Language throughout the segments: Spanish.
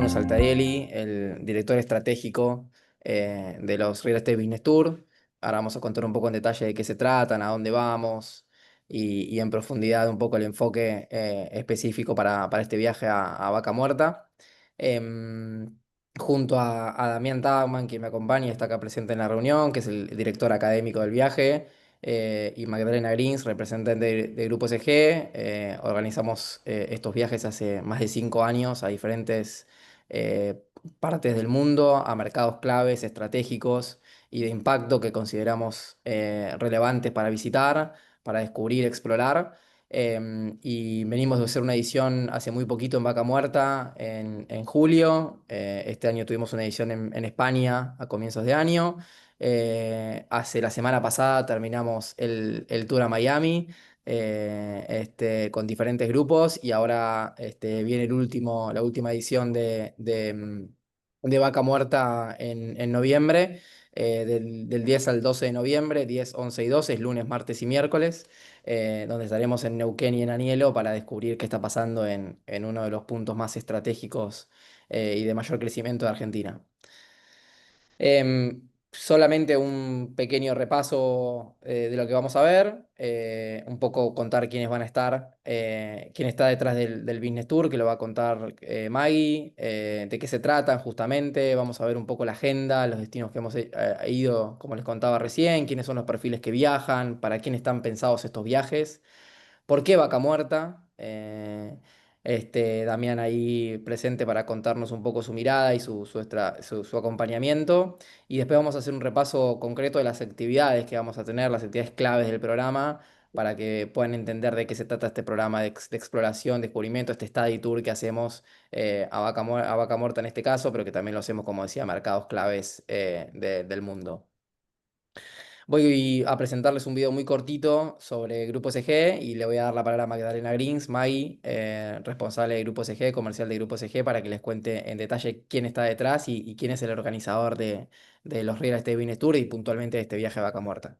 Bruno Saltarelli, el director estratégico de los Real Estate Business Tour. Ahora vamos a contar un poco en detalle de qué se tratan, a dónde vamos y en profundidad un poco el enfoque específico para este viaje a Vaca Muerta. Em, Junto a Damián Tagman, quien me acompaña y está acá presente en la reunión, que es el director académico del viaje, y Magdalena Grins, representante de Grupo SG. Organizamos estos viajes hace más de 5 años a diferentes eh, partes del mundo, a mercados claves, estratégicos y de impacto que consideramos relevantes para visitar, para descubrir, explorar. Y venimos de hacer una edición hace muy poquito en Vaca Muerta, en julio. Este año tuvimos una edición en España a comienzos de año. Hace la semana pasada terminamos el tour a Miami, con diferentes grupos, y ahora viene la última edición de Vaca Muerta en noviembre, del 10 al 12 de noviembre, 10, 11 y 12, es lunes, martes y miércoles, donde estaremos en Neuquén y en Anielo para descubrir qué está pasando en uno de los puntos más estratégicos y de mayor crecimiento de Argentina. Solamente un pequeño repaso de lo que vamos a ver, un poco contar quiénes van a estar, quién está detrás del Business Tour, que lo va a contar Maggie, de qué se tratan justamente. Vamos a ver un poco la agenda, los destinos que hemos ido, como les contaba recién, quiénes son los perfiles que viajan, para quién están pensados estos viajes. ¿Por qué Vaca Muerta? Damián ahí presente para contarnos un poco su mirada y su acompañamiento. Y después vamos a hacer un repaso concreto de las actividades que vamos a tener, las actividades claves del programa, para que puedan entender de qué se trata este programa de exploración, descubrimiento, este study tour que hacemos a Vaca Muerta en este caso, pero que también lo hacemos, como decía, a mercados claves del mundo. Voy a presentarles un video muy cortito sobre Grupo SG y le voy a dar la palabra a Magdalena Grins, Maggie, responsable de Grupo SG, comercial de Grupo SG, para que les cuente en detalle quién está detrás y quién es el organizador de los Real Estate Business Tour y puntualmente de este viaje a Vaca Muerta.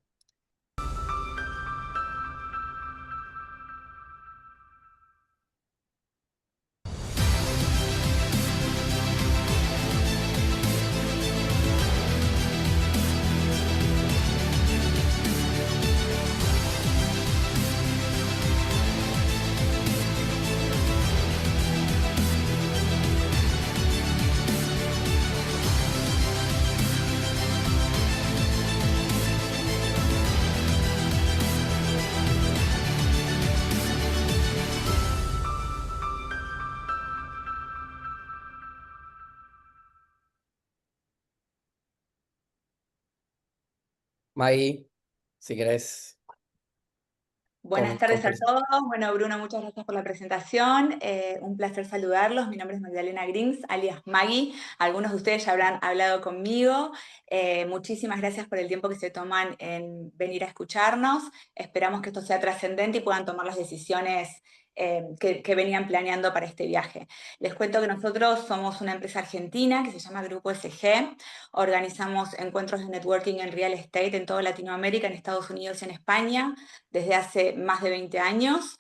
Maggie, si querés Buenas tardes a comenzar. todos. Bueno, Bruno, muchas gracias por la presentación. Un placer saludarlos. Mi nombre es Magdalena Grins, alias Maggie. Algunos de ustedes ya habrán hablado conmigo. Muchísimas gracias por el tiempo que se toman en venir a escucharnos. Esperamos que esto sea trascendente y puedan tomar las decisiones que venían planeando para este viaje. Les cuento que nosotros somos una empresa argentina que se llama Grupo SG. Organizamos encuentros de networking en real estate en toda Latinoamérica, en Estados Unidos y en España desde hace más de 20 años.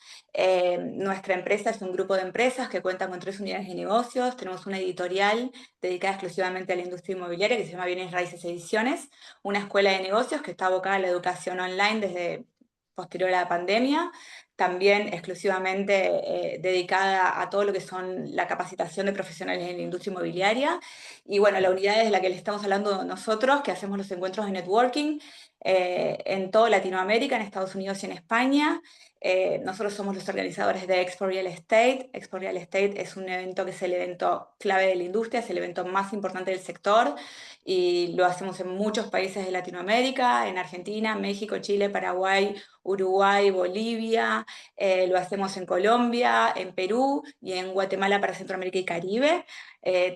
Nuestra empresa es un grupo de empresas que cuenta con 3 unidades de negocios. Tenemos una editorial dedicada exclusivamente a la industria inmobiliaria que se llama Bienes Raíces Ediciones, una escuela de negocios que está abocada a la educación online desde posterior a la pandemia, también exclusivamente dedicada a todo lo que son la capacitación de profesionales en la industria inmobiliaria. Y bueno, la unidad es la que les estamos hablando nosotros, que hacemos los encuentros de networking en toda Latinoamérica, en Estados Unidos y en España. Nosotros somos los organizadores de Expo Real Estate. Expo Real Estate es un evento que es el evento clave de la industria, es el evento más importante del sector y lo hacemos en muchos países de Latinoamérica, en Argentina, México, Chile, Paraguay, Uruguay, Bolivia, lo hacemos en Colombia, en Perú y en Guatemala para Centroamérica y Caribe.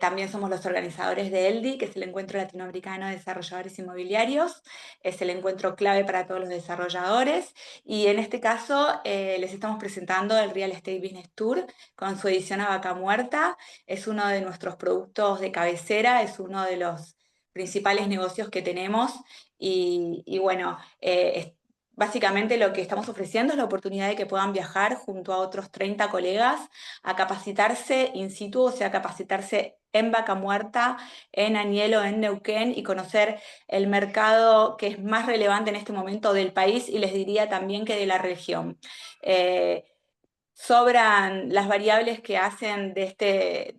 También somos los organizadores de ELDI, que es el Encuentro Latinoamericano de Desarrolladores Inmobiliarios. Es el encuentro clave para todos los desarrolladores. Y en este caso les estamos presentando el Real Estate Business Tour con su edición a Vaca Muerta. Es uno de nuestros productos de cabecera, es uno de los principales negocios que tenemos y bueno, Básicamente lo que estamos ofreciendo es la oportunidad de que puedan viajar junto a otros 30 colegas a capacitarse in situ, o sea, capacitarse en Vaca Muerta, en Anielo, en Neuquén y conocer el mercado que es más relevante en este momento del país y les diría también que de la región. Eh, Sobran las variables que hacen de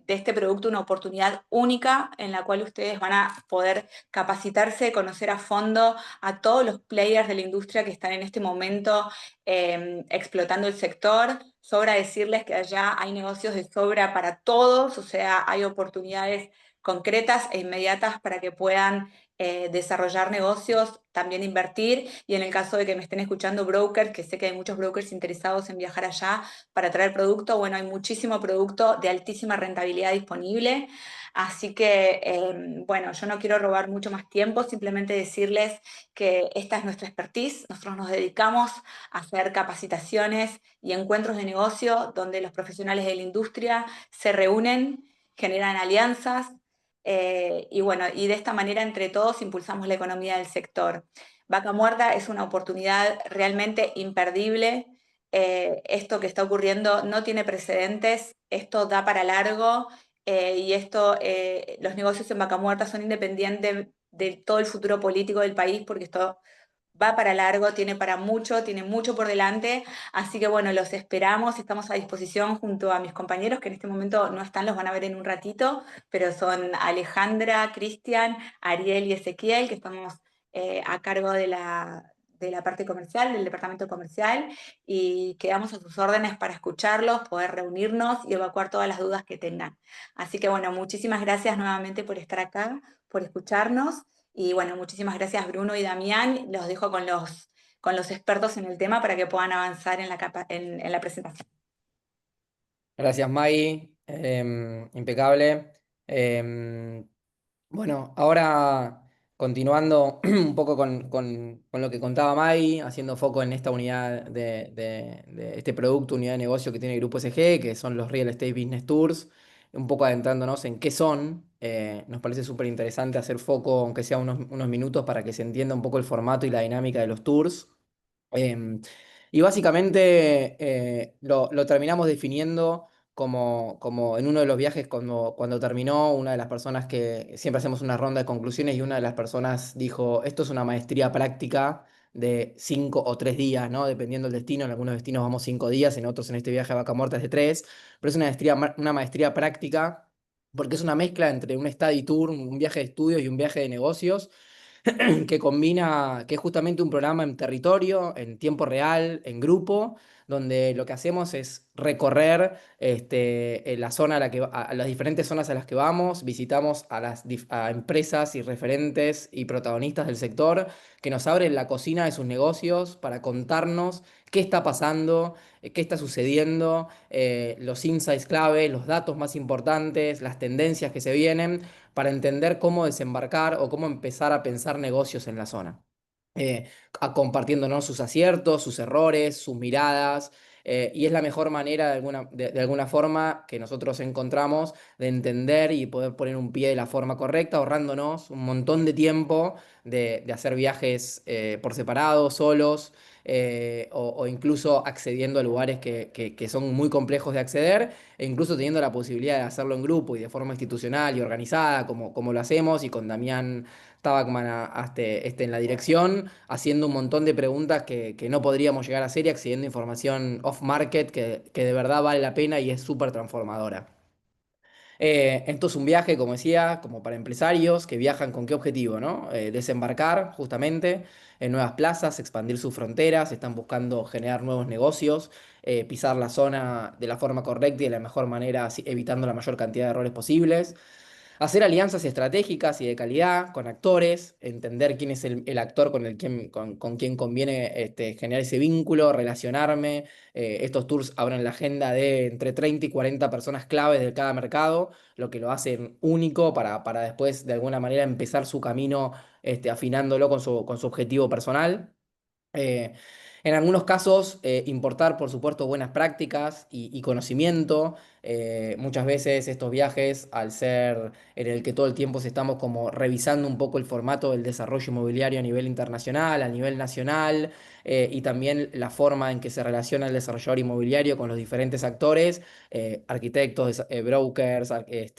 este producto una oportunidad única en la cual ustedes van a poder capacitarse, conocer a fondo a todos los players de la industria que están en este momento explotando el sector. Sobra decirles que allá hay negocios de sobra para todos, o sea, hay oportunidades concretas e inmediatas para que puedan desarrollar negocios, también invertir, y en el caso de que me estén escuchando brokers, que sé que hay muchos brokers interesados en viajar allá para traer producto, bueno, hay muchísimo producto de altísima rentabilidad disponible, así que, bueno, yo no quiero robar mucho más tiempo, simplemente decirles que esta es nuestra expertise, nosotros nos dedicamos a hacer capacitaciones y encuentros de negocio donde los profesionales de la industria se reúnen, generan alianzas, y bueno, y de esta manera entre todos impulsamos la economía del sector. Vaca Muerta es una oportunidad realmente imperdible. Esto que está ocurriendo no tiene precedentes, esto da para largo, y esto, los negocios en Vaca Muerta son independientes de todo el futuro político del país porque esto va para largo, tiene mucho por delante, así que bueno, los esperamos, estamos a disposición junto a mis compañeros que en este momento no están, los van a ver en un ratito, pero son Alejandra, Cristian, Ariel y Ezequiel, que estamos a cargo de la parte comercial, del departamento comercial, y quedamos a sus órdenes para escucharlos, poder reunirnos y evacuar todas las dudas que tengan. Así que bueno, muchísimas gracias nuevamente por estar acá, por escucharnos. Y bueno, muchísimas gracias Bruno y Damián. Los dejo con los expertos en el tema para que puedan avanzar en en la presentación. Gracias, Maggie. Impecable. Em, bueno, ahora continuando un poco con lo que contaba Maggie, haciendo foco en esta unidad de este producto, unidad de negocio que tiene el Grupo SG, que son los Real Estate Business Tours, un poco adentrándonos en qué son. Nos parece súper interesante hacer foco, aunque sea unos minutos, para que se entienda un poco el formato y la dinámica de los tours. Em, y básicamente lo terminamos definiendo como en uno de los viajes cuando terminó, una de las personas que siempre hacemos una ronda de conclusiones y una de las personas dijo, esto es una maestría práctica de 5 o 3 días, ¿no? Dependiendo del destino, en algunos destinos vamos 5 días, en otros en este viaje a Vaca Muerta es de 3, pero es una maestría práctica porque es una mezcla entre un study tour, un viaje de estudios y un viaje de negocios que combina, que es justamente un programa en territorio, en tiempo real, en grupo, donde lo que hacemos es recorrer en la zona a las diferentes zonas a las que vamos, visitamos a empresas y referentes y protagonistas del sector que nos abren la cocina de sus negocios para contarnos qué está pasando, qué está sucediendo, los insights clave, los datos más importantes, las tendencias que se vienen para entender cómo desembarcar o cómo empezar a pensar negocios en la zona. Eh, Compartiéndonos sus aciertos, sus errores, sus miradas, y es la mejor manera de alguna forma que nosotros encontramos de entender y poder poner un pie de la forma correcta, ahorrándonos un montón de tiempo de hacer viajes por separado, solos, o incluso accediendo a lugares que son muy complejos de acceder, e incluso teniendo la posibilidad de hacerlo en grupo y de forma institucional y organizada, como lo hacemos, y con Damián Tabacman en la dirección, haciendo un montón de preguntas que no podríamos llegar a hacer y accediendo a información off-market que de verdad vale la pena y es súper transformadora. Esto es un viaje, como decía, como para empresarios que viajan con qué objetivo, ¿no? Desembarcar justamente en nuevas plazas, expandir sus fronteras, están buscando generar nuevos negocios, pisar la zona de la forma correcta y de la mejor manera, evitando la mayor cantidad de errores posibles. Hacer alianzas estratégicas y de calidad con actores, entender quién es el actor con quien conviene generar ese vínculo, relacionarme. Estos tours abren la agenda de entre 30 y 40 personas claves de cada mercado, lo que lo hace único para después de alguna manera empezar su camino afinándolo con su objetivo personal. Eh, En algunos casos, importar, por supuesto, buenas prácticas y conocimiento. Muchas veces estos viajes, al ser en el que todo el tiempo estamos como revisando un poco el formato del desarrollo inmobiliario a nivel internacional, a nivel nacional, y también la forma en que se relaciona el desarrollador inmobiliario con los diferentes actores, arquitectos, brokers,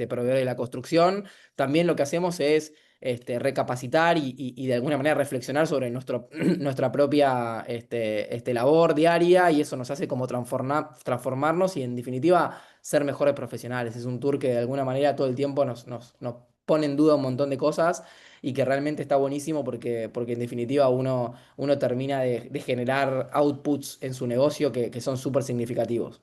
proveedores de la construcción. También lo que hacemos es recapacitar y de alguna manera reflexionar sobre nuestra propia labor diaria, y eso nos hace como transformarnos y en definitiva ser mejores profesionales. Es un tour que de alguna manera todo el tiempo nos pone en duda un montón de cosas y que realmente está buenísimo porque en definitiva uno termina de generar outputs en su negocio que son súper significativos.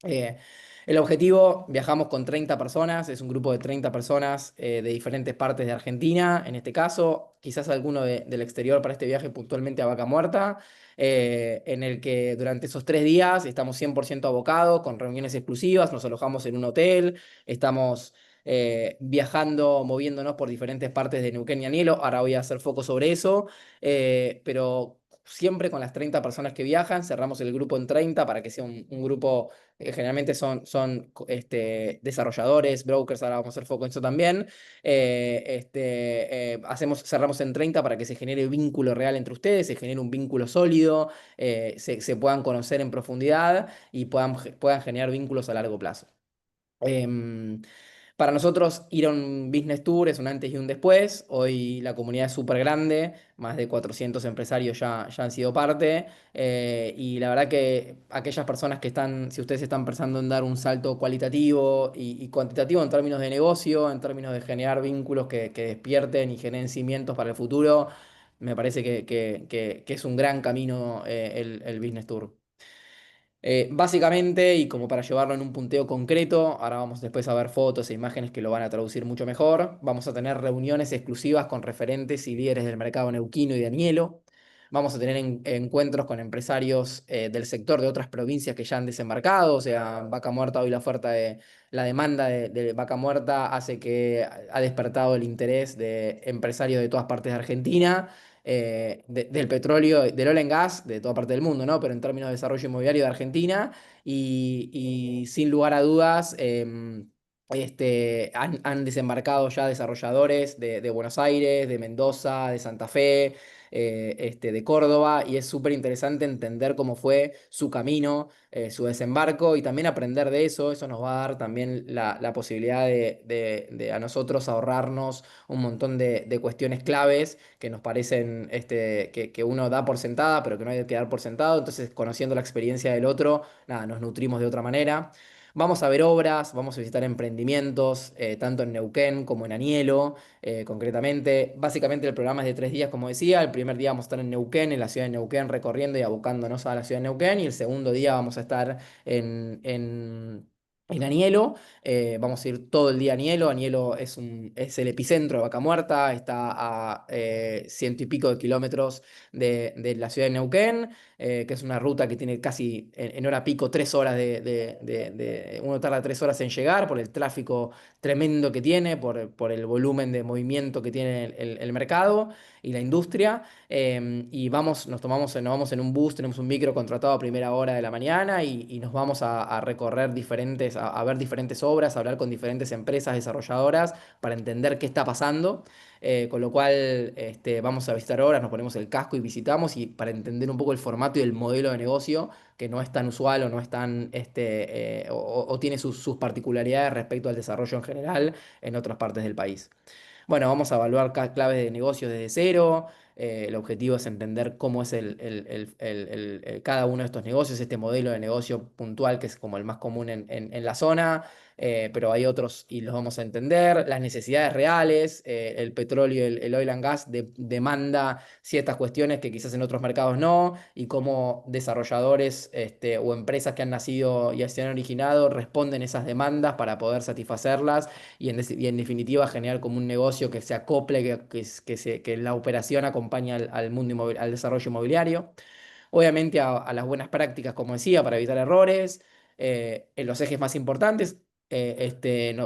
Eh, el objetivo, viajamos con 30 personas, es un grupo de 30 personas de diferentes partes de Argentina, en este caso, quizás alguno del exterior para este viaje puntualmente a Vaca Muerta, en el que durante esos 3 días estamos 100% abocados, con reuniones exclusivas, nos alojamos en un hotel, estamos viajando, moviéndonos por diferentes partes de Neuquén y Anielo, ahora voy a hacer foco sobre eso, pero siempre con las 30 personas que viajan, cerramos el grupo en 30 para que sea un grupo generalmente son desarrolladores, brokers, ahora vamos a hacer foco en eso también. Cerramos en 30 para que se genere vínculo real entre ustedes, se genere un vínculo sólido, se puedan conocer en profundidad y puedan generar vínculos a largo plazo. Em, para nosotros ir a un business tour es un antes y un después. Hoy la comunidad es súper grande, más de 400 empresarios ya han sido parte. Y la verdad que aquellas personas que están, si ustedes están pensando en dar un salto cualitativo y cuantitativo en términos de negocio, en términos de generar vínculos que despierten y generen cimientos para el futuro, me parece que es un gran camino el business tour. Básicamente, y como para llevarlo en un punteo concreto, ahora vamos después a ver fotos e imágenes que lo van a traducir mucho mejor. Vamos a tener reuniones exclusivas con referentes y líderes del mercado neuquino y de Anielo. Vamos a tener encuentros con empresarios del sector de otras provincias que ya han desembarcado. O sea, Vaca Muerta, hoy la demanda de Vaca Muerta hace que ha despertado el interés de empresarios de todas partes de Argentina, del petróleo, del oil and gas, de toda parte del mundo, ¿no? Pero en términos de desarrollo inmobiliario de Argentina, y sin lugar a dudas, han desembarcado ya desarrolladores de Buenos Aires, de Mendoza, de Santa Fe, de Córdoba, y es súper interesante entender cómo fue su camino, su desembarco, y también aprender de eso. Eso nos va a dar también la posibilidad de a nosotros ahorrarnos un montón de cuestiones claves que nos parecen que uno da por sentada, pero que no hay que dar por sentado. Entonces, conociendo la experiencia del otro, nada, nos nutrimos de otra manera. Vamos a ver obras, vamos a visitar emprendimientos, tanto en Neuquén como en Anielo, concretamente. Básicamente el programa es de 3 días, como decía. El primer día vamos a estar en Neuquén, en la ciudad de Neuquén, recorriendo y abocándonos a la ciudad de Neuquén. Y el segundo día vamos a estar en Anielo. Vamos a ir todo el día a Anielo. Anielo es el epicentro de Vaca Muerta, está a ciento y pico de kilómetros de la ciudad de Neuquén, que es una ruta que tiene casi en hora pico 3 horas uno tarda 3 horas en llegar por el tráfico tremendo que tiene, por el volumen de movimiento que tiene el mercado y la industria. Y nos vamos en un bus, tenemos un micro contratado a primera hora de la mañana y nos vamos a recorrer a ver diferentes obras, a hablar con diferentes empresas desarrolladoras para entender qué está pasando. Con lo cual vamos a visitar obras, nos ponemos el casco y visitamos, y para entender un poco el formato y el modelo de negocio, que no es tan usual o no es tan, o tiene sus particularidades respecto al desarrollo en general en otras partes del país. Bueno, vamos a evaluar claves de negocio desde cero. El objetivo es entender cómo es cada uno de estos negocios, este modelo de negocio puntual que es como el más común en la zona, pero hay otros y los vamos a entender. Las necesidades reales, el petróleo, el oil and gas demanda ciertas cuestiones que quizás en otros mercados no, y cómo desarrolladores o empresas que han nacido y se han originado responden esas demandas para poder satisfacerlas y en definitiva generar como un negocio que se acople, que la operación acompañe al mundo al desarrollo inmobiliario. Obviamente a las buenas prácticas, como decía, para evitar errores. En los ejes más importantes,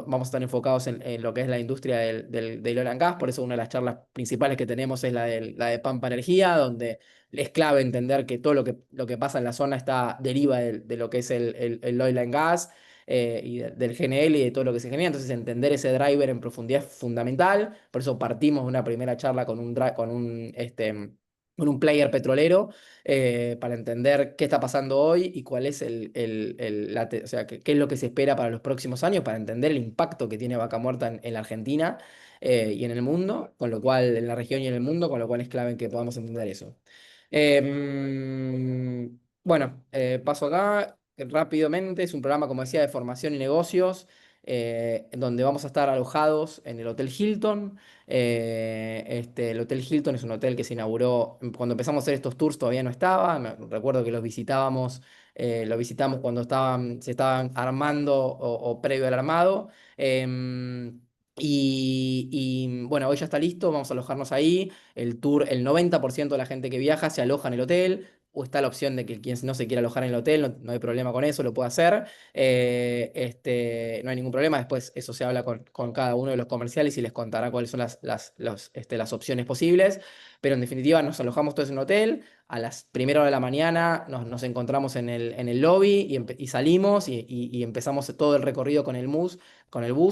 vamos a estar enfocados en lo que es la industria del oil and gas. Por eso una de las charlas principales que tenemos es la de Pampa Energía, donde es clave entender que todo lo que pasa en la zona deriva de lo que es el oil and gas, y del GNL y de todo lo que se genera. Entonces, entender ese driver en profundidad es fundamental. Por eso partimos de una primera charla con un player petrolero, para entender qué está pasando hoy y cuál es o sea, qué es lo que se espera para los próximos años, para entender el impacto que tiene Vaca Muerta en la Argentina, y en el mundo, con lo cual, en la región y en el mundo, con lo cual es clave que podamos entender eso. Bueno, paso acá rápidamente. Es un programa, como decía, de formación y negocios, en donde vamos a estar alojados en el Hotel Hilton. El Hotel Hilton es un hotel que se inauguró cuando empezamos a hacer estos tours, todavía no estaba. Recuerdo que lo visitamos cuando se estaban armando o previo al armado. Bueno, hoy ya está listo, vamos a alojarnos ahí. El tour, el 90% de la gente que viaja se aloja en el hotel, o está la opción de que quien no se quiera alojar en el hotel, no hay problema con eso, lo puede hacer. No hay ningún problema, después eso se habla con cada uno de los comerciales y les contará cuáles son las opciones posibles. Pero en definitiva nos alojamos todos en un hotel, a las primera hora de la mañana nos encontramos en el lobby y salimos y empezamos todo el recorrido con el bus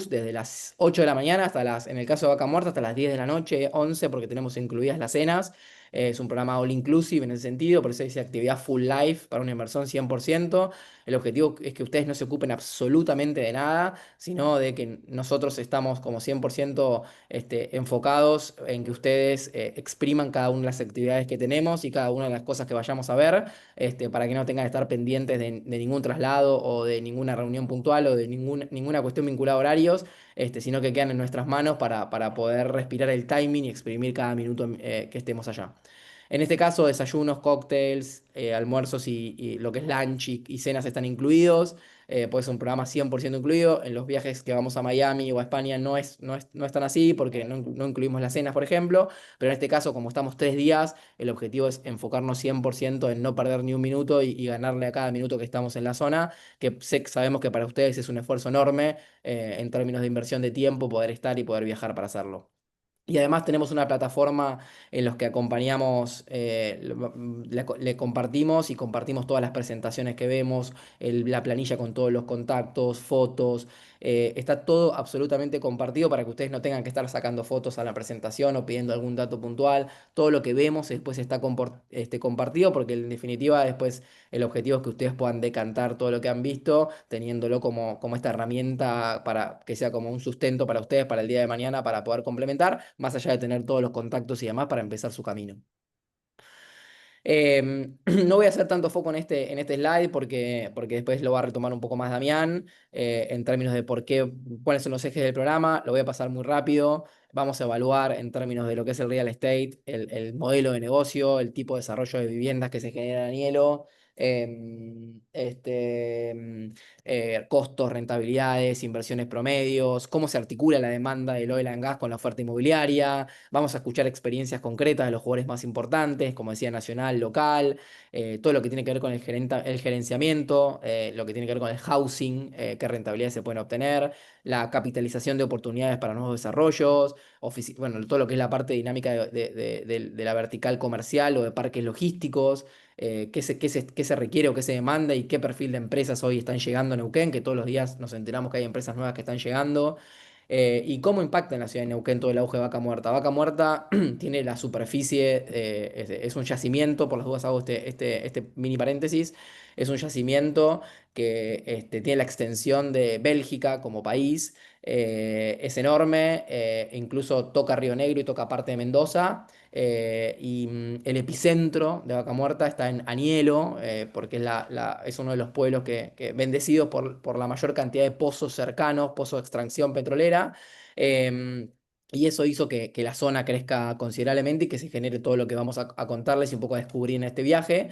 desde las 8 de la mañana hasta en el caso de Vaca Muerta, hasta las 10 de la noche, 11, porque tenemos incluidas las cenas. Es un programa all inclusive en ese sentido, por eso dice actividad full life para una inversión 100%. El objetivo es que ustedes no se ocupen absolutamente de nada, sino de que nosotros estamos como 100%, enfocados en que ustedes, expriman cada una de las actividades que tenemos y cada una de las cosas que vayamos a ver, para que no tengan que estar pendientes de ningún traslado o de ninguna reunión puntual o de ninguna cuestión vinculada a horarios, sino que quedan en nuestras manos para poder respirar el timing y exprimir cada minuto, que estemos allá. En este caso, desayunos, cócteles, almuerzos y lo que es lunch y cenas están incluidos. Pues es un programa 100% incluido. En los viajes que vamos a Miami o a España no es tan así, porque no incluimos las cenas, por ejemplo. Pero en este caso, como estamos 3 días, el objetivo es enfocarnos 100% en no perder ni un minuto y ganarle a cada minuto que estamos en la zona, que sabemos que para ustedes es un esfuerzo enorme, en términos de inversión de tiempo, poder estar y poder viajar para hacerlo. Y además tenemos una plataforma en los que acompañamos, le compartimos y compartimos todas las presentaciones que vemos, la planilla con todos los contactos, fotos. Está todo absolutamente compartido para que ustedes no tengan que estar sacando fotos a la presentación o pidiendo algún dato puntual. Todo lo que vemos después está compartido, porque en definitiva después el objetivo es que ustedes puedan decantar todo lo que han visto, teniéndolo como esta herramienta para que sea como un sustento para ustedes para el día de mañana, para poder complementar, más allá de tener todos los contactos y demás para empezar su camino. No voy a hacer tanto foco en este slide, porque después lo va a retomar un poco más Damián, en términos de cuáles son los ejes del programa. Lo voy a pasar muy rápido. Vamos a evaluar en términos de lo que es el real estate, el modelo de negocio, el tipo de desarrollo de viviendas que se genera en Hielo, em, este, em, costos, rentabilidades, inversiones promedios, cómo se articula la demanda del oil and gas con la oferta inmobiliaria. Vamos a escuchar experiencias concretas de los jugadores más importantes, como decía, nacional, local, todo lo que tiene que ver con el gerenciamiento, lo que tiene que ver con el housing, qué rentabilidades se pueden obtener, la capitalización de oportunidades para nuevos desarrollos, bueno, todo lo que es la parte dinámica de la vertical comercial o de parques logísticos, qué se requiere o qué se demanda y qué perfil de empresas hoy están llegando a Neuquén, que todos los días nos enteramos que hay empresas nuevas que están llegando. Y cómo impacta en la ciudad de Neuquén todo el auge de Vaca Muerta. Vaca Muerta tiene la superficie, es un yacimiento, por las dudas hago este mini paréntesis, es un yacimiento que, tiene la extensión de Bélgica como país, es enorme, incluso toca Río Negro y toca parte de Mendoza. El epicentro de Vaca Muerta está en Anielo, porque es uno de los pueblos bendecidos por la mayor cantidad de pozos cercanos, pozos de extracción petrolera. em, y eso hizo que la zona crezca considerablemente y que se genere todo lo que vamos a contarles y un poco a descubrir en este viaje,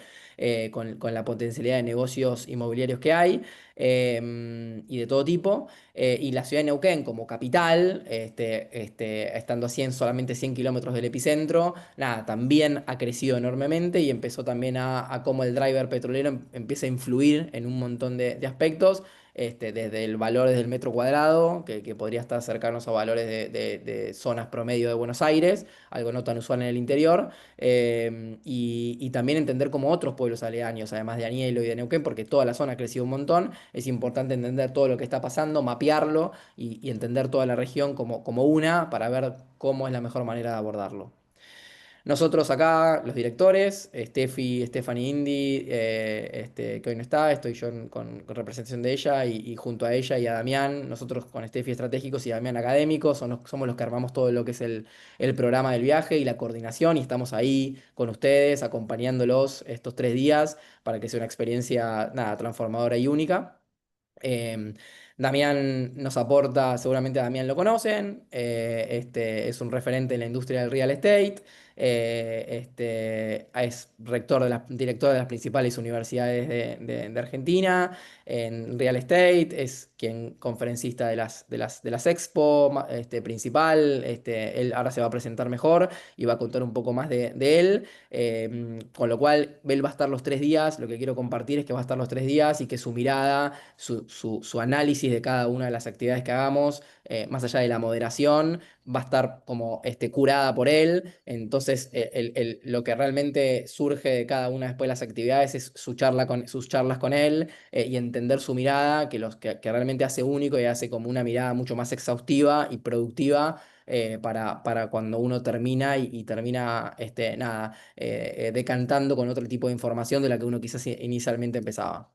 con la potencialidad de negocios inmobiliarios que hay, y de todo tipo. Y la ciudad de Neuquén como capital, estando solamente 100 kilómetros del epicentro, nada, también ha crecido enormemente y empezó también a cómo el driver petrolero empieza a influir en un montón de aspectos. desde el valor del metro cuadrado, que podría estar cercanos a valores de zonas promedio de Buenos Aires, algo no tan usual en el interior, y también entender como otros pueblos aledaños, además de Anielo y de Neuquén, porque toda la zona ha crecido un montón, es importante entender todo lo que está pasando, mapearlo y entender toda la región como una para ver cómo es la mejor manera de abordarlo. Nosotros acá, los directores, Stephanie Indy, que hoy no está, estoy yo con representación de ella y junto a ella y a Damián, nosotros con Steffi estratégicos y Damián académicos, somos los que armamos todo lo que es el programa del viaje y la coordinación y estamos ahí con ustedes acompañándolos estos 3 días para que sea una experiencia, nada, transformadora y única. Eh, Damián nos aporta, seguramente a Damián lo conocen, es un referente en la industria del real estate, es director de las principales universidades de Argentina en real estate, es quien conferencista de las expo principal, él ahora se va a presentar mejor y va a contar un poco más de él. Con lo cual, él va a estar los 3 días. Lo que quiero compartir es que va a estar los 3 días y que su mirada, su análisis de cada una de las actividades que hagamos, más allá de la moderación, va a estar como curada por él. Entonces, lo que realmente surge de cada una después de las actividades es sus charlas con él y entender su mirada, que realmente hace único y hace como una mirada mucho más exhaustiva y productiva para cuando uno termina y termina, nada, decantando con otro tipo de información de la que uno quizás inicialmente empezaba.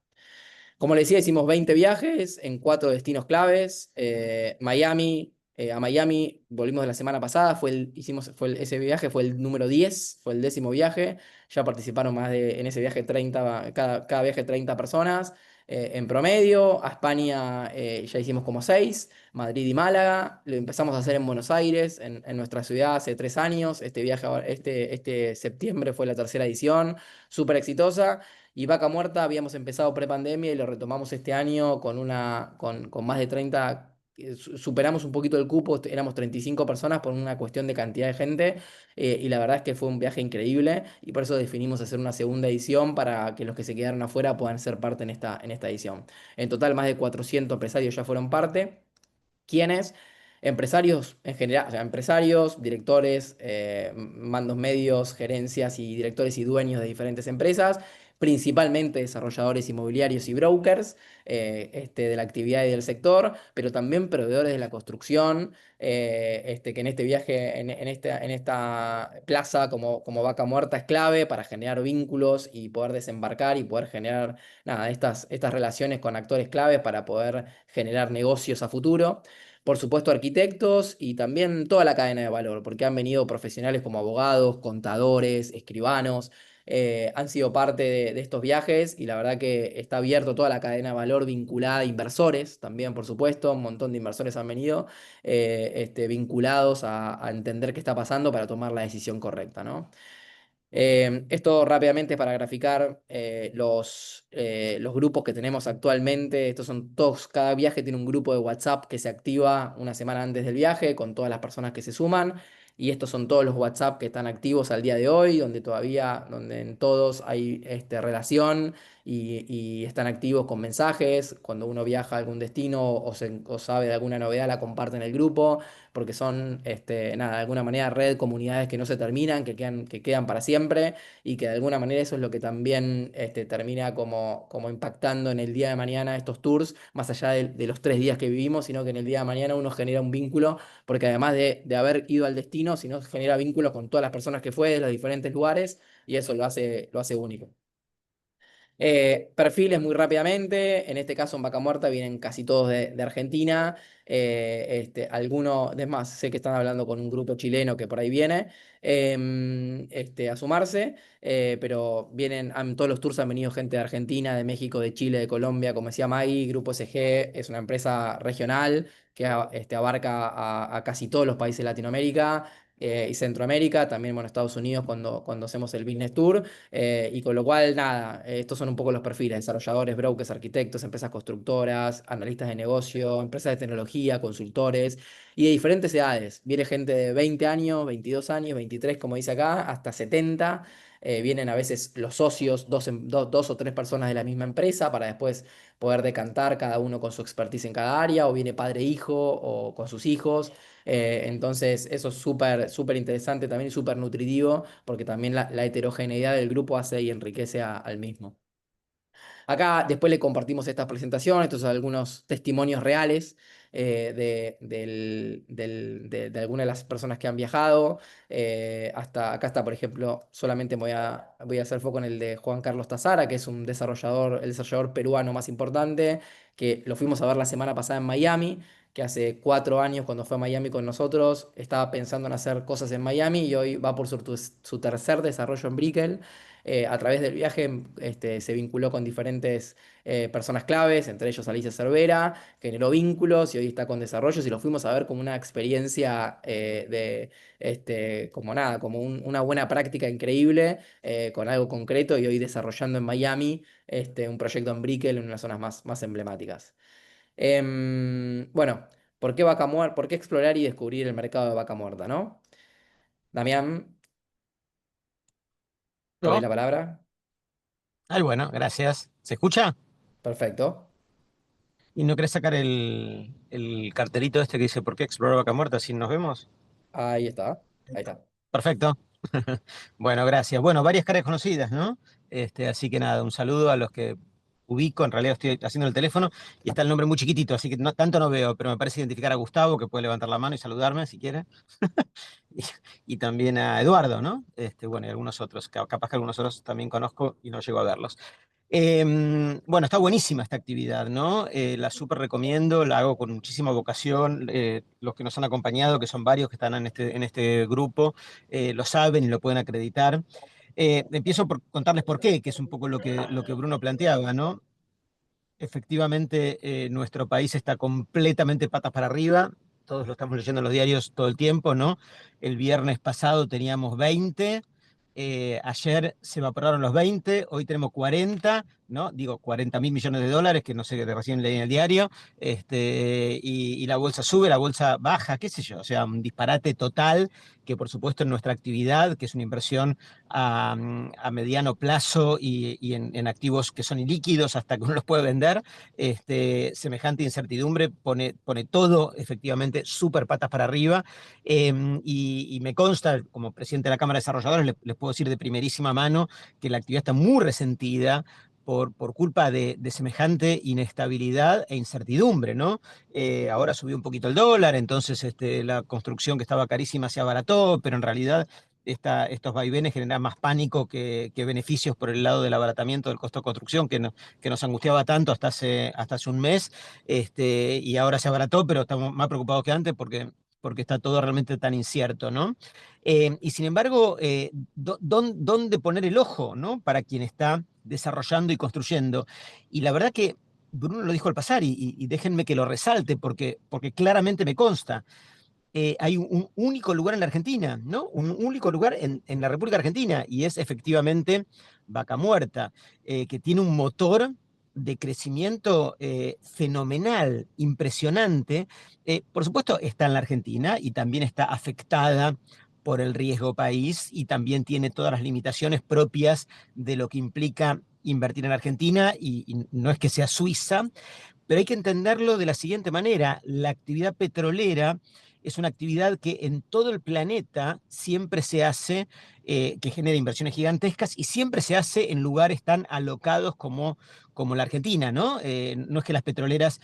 Como le decía, hicimos 20 viajes en 4 destinos claves. A Miami volvimos la semana pasada, ese viaje fue el número 10, fue el 10.º viaje. Ya participaron en ese viaje 30, cada viaje 30 personas en promedio. A España ya hicimos como 6, Madrid y Málaga. Lo empezamos a hacer en Buenos Aires, en nuestra ciudad, hace 3 años. Este viaje, este septiembre fue la tercera edición, súper exitosa. Y Vaca Muerta habíamos empezado prepandemia y lo retomamos este año con más de 30. Superamos un poquito el cupo, éramos 35 personas por una cuestión de cantidad de gente, y la verdad es que fue un viaje increíble y por eso definimos hacer una segunda edición para que los que se quedaron afuera puedan ser parte en esta edición. En total, más de 400 empresarios ya fueron parte. ¿Quiénes? Empresarios en general, o sea, empresarios, directores, mandos medios, gerencias y directores y dueños de diferentes empresas, principalmente desarrolladores inmobiliarios y brokers de la actividad y del sector, pero también proveedores de la construcción, que en este viaje, en esta plaza como Vaca Muerta es clave para generar vínculos y poder desembarcar y poder generar, nada, estas relaciones con actores claves para poder generar negocios a futuro. Por supuesto, arquitectos y también toda la cadena de valor, porque han venido profesionales como abogados, contadores, escribanos, han sido parte de estos viajes y la verdad que está abierto toda la cadena de valor vinculada a inversores también, por supuesto, un montón de inversores han venido vinculados a entender qué está pasando para tomar la decisión correcta, ¿no? Esto rápidamente para graficar los grupos que tenemos actualmente. Estos son todos, cada viaje tiene un grupo de WhatsApp que se activa una semana antes del viaje con todas las personas que se suman. Y estos son todos los WhatsApp que están activos al día de hoy, donde en todos hay relación y están activos con mensajes. Cuando uno viaja a algún destino o sabe de alguna novedad, la comparte en el grupo porque son, nada, de alguna manera red, comunidades que no se terminan, que quedan para siempre y que de alguna manera eso es lo que también termina como impactando en el día de mañana estos tours, más allá de los 3 días que vivimos, sino que en el día de mañana uno genera un vínculo, porque además de haber ido al destino, sino genera vínculos con todas las personas que fue de los diferentes lugares y eso lo hace único. Perfiles muy rápidamente, en este caso en Vaca Muerta vienen casi todos de Argentina, algunos, es más, sé que están hablando con un grupo chileno que por ahí viene a sumarse, pero todos los tours han venido gente de Argentina, de México, de Chile, de Colombia, como decía Maggie. Grupo SG es una empresa regional que abarca a casi todos los países de Latinoamérica. Y Centroamérica, también, bueno, Estados Unidos cuando hacemos el Business Tour. Y con lo cual, nada, estos son un poco los perfiles: desarrolladores, brokers, arquitectos, empresas constructoras, analistas de negocio, empresas de tecnología, consultores y de diferentes edades. Viene gente de 20 años, 22 años, 23, como dice acá, hasta 70. vienen a veces los socios, dos o tres personas de la misma empresa para después poder decantar cada uno con su expertise en cada área, o viene padre e hijo o con sus hijos. Entonces eso es súper, súper interesante también y súper nutritivo porque también la heterogeneidad del grupo hace y enriquece al mismo. Acá después le compartimos esta presentación, estos son algunos testimonios reales de algunas de las personas que han viajado. Hasta acá está, por ejemplo, solamente voy a hacer foco en el de Juan Carlos Tazara, que es un desarrollador, el desarrollador peruano más importante, que lo fuimos a ver la semana pasada en Miami, que hace 4 años cuando fue a Miami con nosotros estaba pensando en hacer cosas en Miami y hoy va por su tercer desarrollo en Brickell. A través del viaje se vinculó con diferentes personas claves, entre ellos Alicia Cervera, generó vínculos y hoy está con desarrollos y lo fuimos a ver como una experiencia como nada, como una buena práctica increíble, con algo concreto y hoy desarrollando en Miami un proyecto en Brickell en unas zonas más emblemáticas. Bueno, ¿por qué vaca muerta? ¿Por qué explorar y descubrir el mercado de vaca muerta, no? Damián, te doy ¿Yo? la palabra. Ay, bueno, gracias. ¿Se escucha? Perfecto. ¿Y no querés sacar el cartelito este que dice ¿Por qué explorar Vaca Muerta si nos vemos? Ahí está. Ahí está. Perfecto. Bueno, gracias. Bueno, varias caras conocidas, ¿no? Así que nada, un saludo a los que ubico. En realidad estoy haciendo el teléfono y está el nombre muy chiquitito, así que tanto no veo, pero me parece identificar a Gustavo, que puede levantar la mano y saludarme si quiere. Y, y también a Eduardo, ¿no? Bueno, y algunos otros, capaz que algunos otros también conozco y no llego a verlos. Bueno, está buenísima esta actividad, ¿no? La súper recomiendo, la hago con muchísima vocación. Los que nos han acompañado, que son varios que están en este grupo, lo saben y lo pueden acreditar. Empiezo por contarles por qué, que es un poco lo que Bruno planteaba, ¿no? Efectivamente, nuestro país está completamente patas para arriba. Todos lo estamos leyendo en los diarios todo el tiempo, ¿no? El viernes pasado teníamos 20, ayer se evaporaron los 20, hoy tenemos 40, ¿no? Digo, 40.000 millones de dólares, que no sé, que recién leí en el diario, y la bolsa sube, la bolsa baja, qué sé yo, o sea, un disparate total que por supuesto en nuestra actividad, que es una inversión a mediano plazo y en activos que son ilíquidos hasta que uno los puede vender, semejante incertidumbre pone todo efectivamente súper patas para arriba. Y me consta, como presidente de la Cámara de Desarrolladores, les puedo decir de primerísima mano que la actividad está muy resentida por culpa de semejante inestabilidad e incertidumbre, ¿no? Ahora subió un poquito el dólar, entonces la construcción que estaba carísima se abarató, pero en realidad estos vaivenes generan más pánico que beneficios por el lado del abaratamiento del costo de construcción, que nos angustiaba tanto hasta hace un mes, y ahora se abarató, pero estamos más preocupados que antes porque está todo realmente tan incierto, ¿no? Y sin embargo, ¿dónde poner el ojo, ¿no? Para quien está desarrollando y construyendo. Y la verdad que Bruno lo dijo al pasar, y déjenme que lo resalte, porque claramente me consta. Hay un único lugar en la Argentina, ¿no? Un único lugar en la República Argentina, y es efectivamente Vaca Muerta, que tiene un motor de crecimiento fenomenal, impresionante. Por supuesto, está en la Argentina y también está afectada por el riesgo país y también tiene todas las limitaciones propias de lo que implica invertir en Argentina, y no es que sea Suiza, pero hay que entenderlo de la siguiente manera: la actividad petrolera es una actividad que en todo el planeta siempre se hace, que genera inversiones gigantescas y siempre se hace en lugares tan alocados como la Argentina, ¿no? No es que las petroleras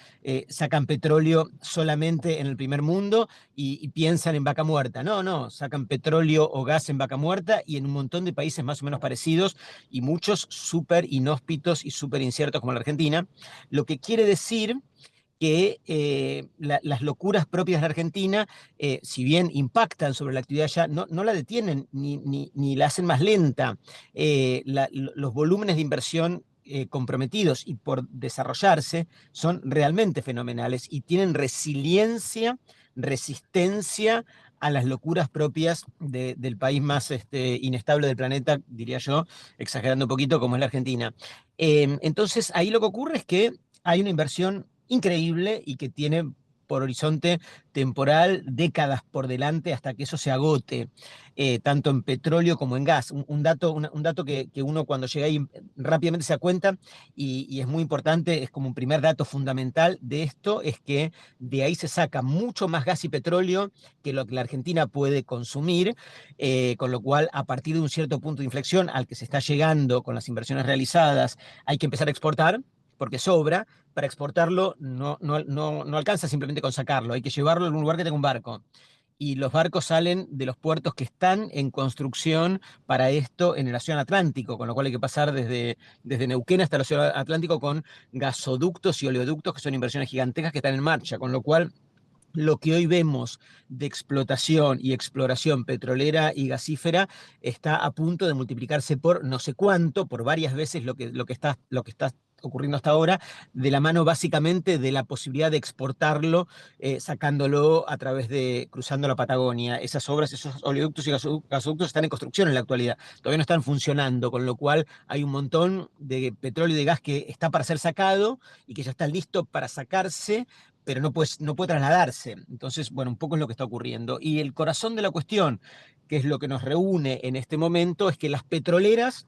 sacan petróleo solamente en el primer mundo y piensan en Vaca Muerta, no, no, sacan petróleo o gas en Vaca Muerta y en un montón de países más o menos parecidos y muchos súper inhóspitos y súper inciertos como la Argentina, lo que quiere decir que las locuras propias de la Argentina, si bien impactan sobre la actividad allá, no la detienen ni la hacen más lenta. Los volúmenes de inversión comprometidos y por desarrollarse son realmente fenomenales y tienen resiliencia, resistencia a las locuras propias del país más inestable del planeta, diría yo, exagerando un poquito, como es la Argentina. Entonces, ahí lo que ocurre es que hay una inversión increíble y que tiene por horizonte temporal décadas por delante hasta que eso se agote, tanto en petróleo como en gas. Un dato que uno cuando llega ahí rápidamente se da cuenta, y es muy importante, es como un primer dato fundamental de esto, es que de ahí se saca mucho más gas y petróleo que lo que la Argentina puede consumir, con lo cual a partir de un cierto punto de inflexión al que se está llegando con las inversiones realizadas, hay que empezar a exportar, porque sobra. Para exportarlo no alcanza simplemente con sacarlo, hay que llevarlo a un lugar que tenga un barco. Y los barcos salen de los puertos que están en construcción para esto en el Océano Atlántico, con lo cual hay que pasar desde Neuquén hasta el Océano Atlántico con gasoductos y oleoductos, que son inversiones gigantescas que están en marcha, con lo cual lo que hoy vemos de explotación y exploración petrolera y gasífera está a punto de multiplicarse por no sé cuánto, por varias veces lo que está ocurriendo hasta ahora, de la mano básicamente de la posibilidad de exportarlo, sacándolo a través de, cruzando la Patagonia. Esas obras, esos oleoductos y gasoductos están en construcción en la actualidad, todavía no están funcionando, con lo cual hay un montón de petróleo y de gas que está para ser sacado y que ya está listo para sacarse, pero no puede trasladarse. Entonces, bueno, un poco es lo que está ocurriendo. Y el corazón de la cuestión, que es lo que nos reúne en este momento, es que las petroleras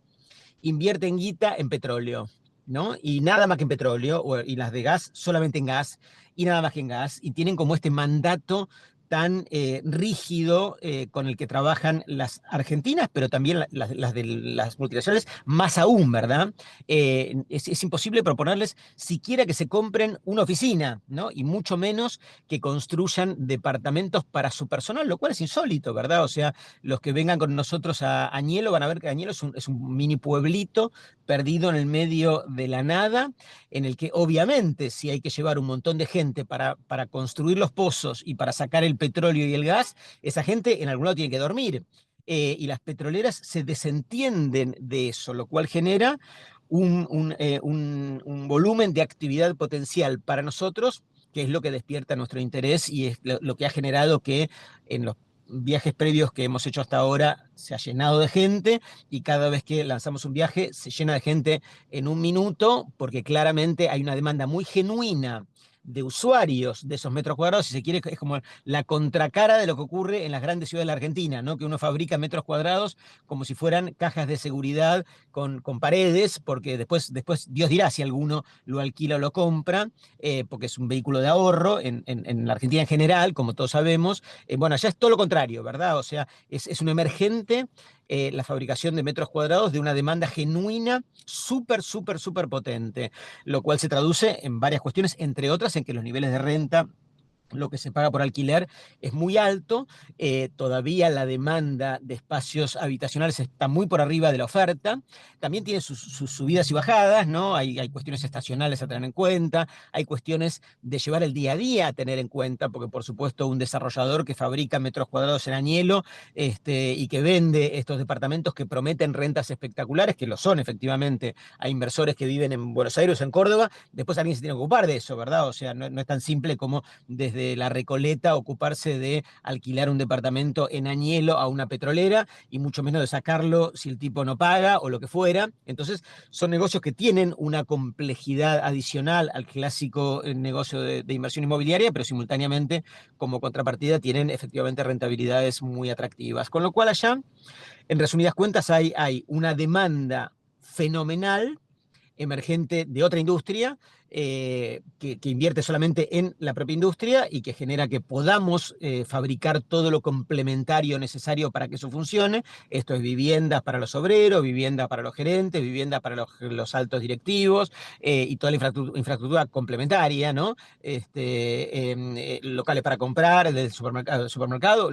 invierten guita en petróleo, ¿no? Y nada más que en petróleo, y las de gas solamente en gas, y nada más que en gas, y tienen como este mandato tan rígido con el que trabajan las argentinas, pero también las de las multinacionales, más aún, ¿verdad? Es imposible proponerles siquiera que se compren una oficina, ¿no? Y mucho menos que construyan departamentos para su personal, lo cual es insólito, ¿verdad? O sea, los que vengan con nosotros a Añelo van a ver que Añelo es un mini pueblito perdido en el medio de la nada, en el que obviamente si hay que llevar un montón de gente para construir los pozos y para sacar el petróleo y el gas, esa gente en algún lado tiene que dormir. Y las petroleras se desentienden de eso, lo cual genera un volumen de actividad potencial para nosotros, que es lo que despierta nuestro interés y es lo que ha generado que en los viajes previos que hemos hecho hasta ahora se ha llenado de gente, y cada vez que lanzamos un viaje se llena de gente en un minuto, porque claramente hay una demanda muy genuina de usuarios de esos metros cuadrados. Si se quiere, es como la contracara de lo que ocurre en las grandes ciudades de la Argentina, ¿no? Que uno fabrica metros cuadrados como si fueran cajas de seguridad con paredes, porque después Dios dirá si alguno lo alquila o lo compra, porque es un vehículo de ahorro en la Argentina en general, como todos sabemos. Bueno, allá es todo lo contrario, ¿verdad? O sea, es un emergente la fabricación de metros cuadrados de una demanda genuina, súper potente, lo cual se traduce en varias cuestiones, entre otras en que los niveles de renta, lo que se paga por alquiler, es muy alto. Todavía la demanda de espacios habitacionales está muy por arriba de la oferta. También tiene sus subidas y bajadas, ¿no? Hay cuestiones estacionales a tener en cuenta, hay cuestiones de llevar el día a día a tener en cuenta, porque por supuesto un desarrollador que fabrica metros cuadrados en Añelo y que vende estos departamentos que prometen rentas espectaculares, que lo son efectivamente, a inversores que viven en Buenos Aires o en Córdoba, después alguien se tiene que ocupar de eso, ¿verdad? O sea, no es tan simple como desde la Recoleta ocuparse de alquilar un departamento en Añelo a una petrolera, y mucho menos de sacarlo si el tipo no paga o lo que fuera. Entonces son negocios que tienen una complejidad adicional al clásico negocio de inversión inmobiliaria, pero simultáneamente como contrapartida tienen efectivamente rentabilidades muy atractivas. Con lo cual allá, en resumidas cuentas, hay una demanda fenomenal emergente de otra industria, que invierte solamente en la propia industria y que genera que podamos fabricar todo lo complementario necesario para que eso funcione. Esto es viviendas para los obreros, vivienda para los gerentes, vivienda para los altos directivos, y toda la infraestructura complementaria, ¿no? Locales para comprar, del supermercado,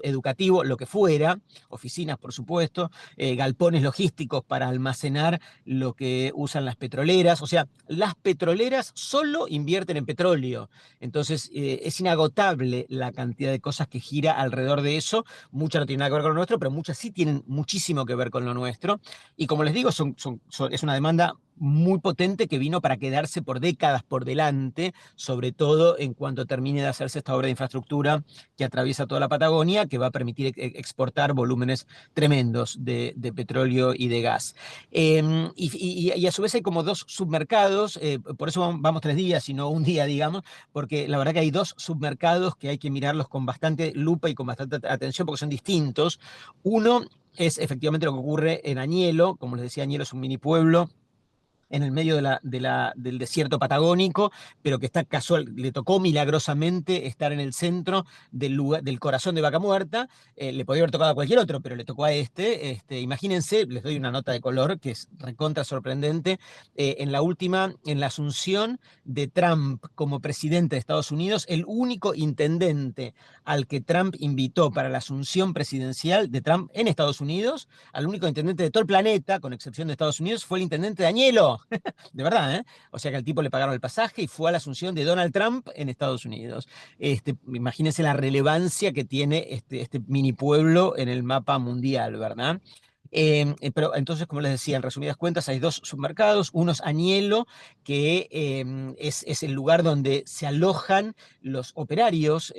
educativo, lo que fuera, oficinas, por supuesto, galpones logísticos para almacenar lo que usan las petroleras. O sea, las petroleras solo invierten en petróleo. Entonces, es inagotable la cantidad de cosas que gira alrededor de eso. Muchas no tienen nada que ver con lo nuestro, pero muchas sí tienen muchísimo que ver con lo nuestro. Y como les digo, es una demanda muy potente que vino para quedarse por décadas por delante, sobre todo en cuanto termine de hacerse esta obra de infraestructura que atraviesa toda la Patagonia, que va a permitir exportar volúmenes tremendos de petróleo y de gas. Y a su vez hay como dos submercados, por eso vamos 3 días y no un día, digamos, porque la verdad que hay dos submercados que hay que mirarlos con bastante lupa y con bastante atención porque son distintos. Uno es efectivamente lo que ocurre en Añelo. Como les decía, Añelo es un mini pueblo en el medio del desierto patagónico, pero que está casual, le tocó milagrosamente estar en el centro del corazón de Vaca Muerta. Le podía haber tocado a cualquier otro, pero le tocó a este. Imagínense, les doy una nota de color que es recontra sorprendente. En la asunción de Trump como presidente de Estados Unidos, el único intendente al que Trump invitó para la asunción presidencial de Trump en Estados Unidos, al único intendente de todo el planeta, con excepción de Estados Unidos, fue el intendente de Añelo. De verdad, ¿eh? O sea que al tipo le pagaron el pasaje y fue a la asunción de Donald Trump en Estados Unidos. Imagínense la relevancia que tiene este mini pueblo en el mapa mundial, ¿verdad? Pero entonces, como les decía, en resumidas cuentas, hay dos submercados. Uno es Añelo, que es el lugar donde se alojan los operarios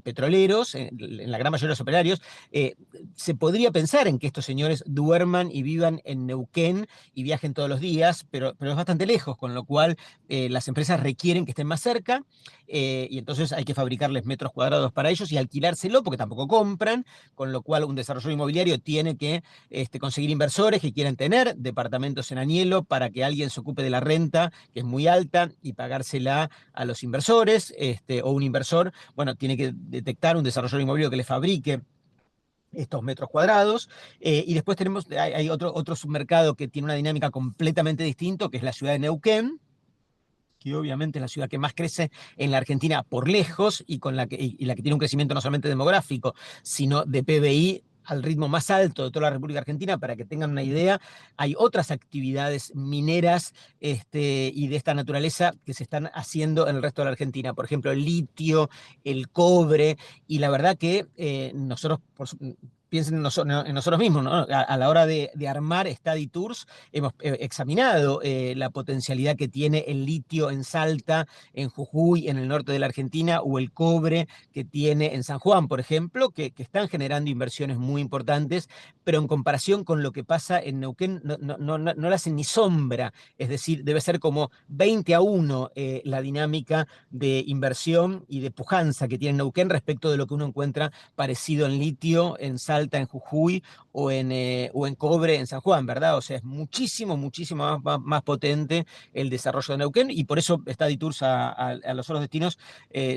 petroleros, en la gran mayoría de los operarios. Se podría pensar en que estos señores duerman y vivan en Neuquén y viajen todos los días, pero es bastante lejos, con lo cual las empresas requieren que estén más cerca, y entonces hay que fabricarles metros cuadrados para ellos y alquilárselo, porque tampoco compran, con lo cual un desarrollador inmobiliario tiene que conseguir inversores que quieran tener departamentos en Añelo para que alguien se ocupe de la renta, que es muy alta, y pagársela a los inversores, o un inversor, bueno, tiene que detectar un desarrollador inmobiliario que le fabrique estos metros cuadrados. Y después hay otro submercado que tiene una dinámica completamente distinta, que es la ciudad de Neuquén, que obviamente es la ciudad que más crece en la Argentina por lejos y la que tiene un crecimiento no solamente demográfico, sino de PBI al ritmo más alto de toda la República Argentina. Para que tengan una idea, hay otras actividades mineras y de esta naturaleza que se están haciendo en el resto de la Argentina. Por ejemplo, el litio, el cobre, y la verdad que nosotros, piensen en nosotros mismos, ¿no? A la hora de armar Study Tours, hemos examinado la potencialidad que tiene el litio en Salta, en Jujuy, en el norte de la Argentina, o el cobre que tiene en San Juan, por ejemplo, que están generando inversiones muy importantes, pero en comparación con lo que pasa en Neuquén, no le hacen ni sombra. Es decir, debe ser como 20-1 la dinámica de inversión y de pujanza que tiene Neuquén respecto de lo que uno encuentra parecido en litio, en Salta, en Jujuy, o en cobre en San Juan, ¿verdad? O sea, es muchísimo más potente el desarrollo de Neuquén, y por eso Study Tours a los otros destinos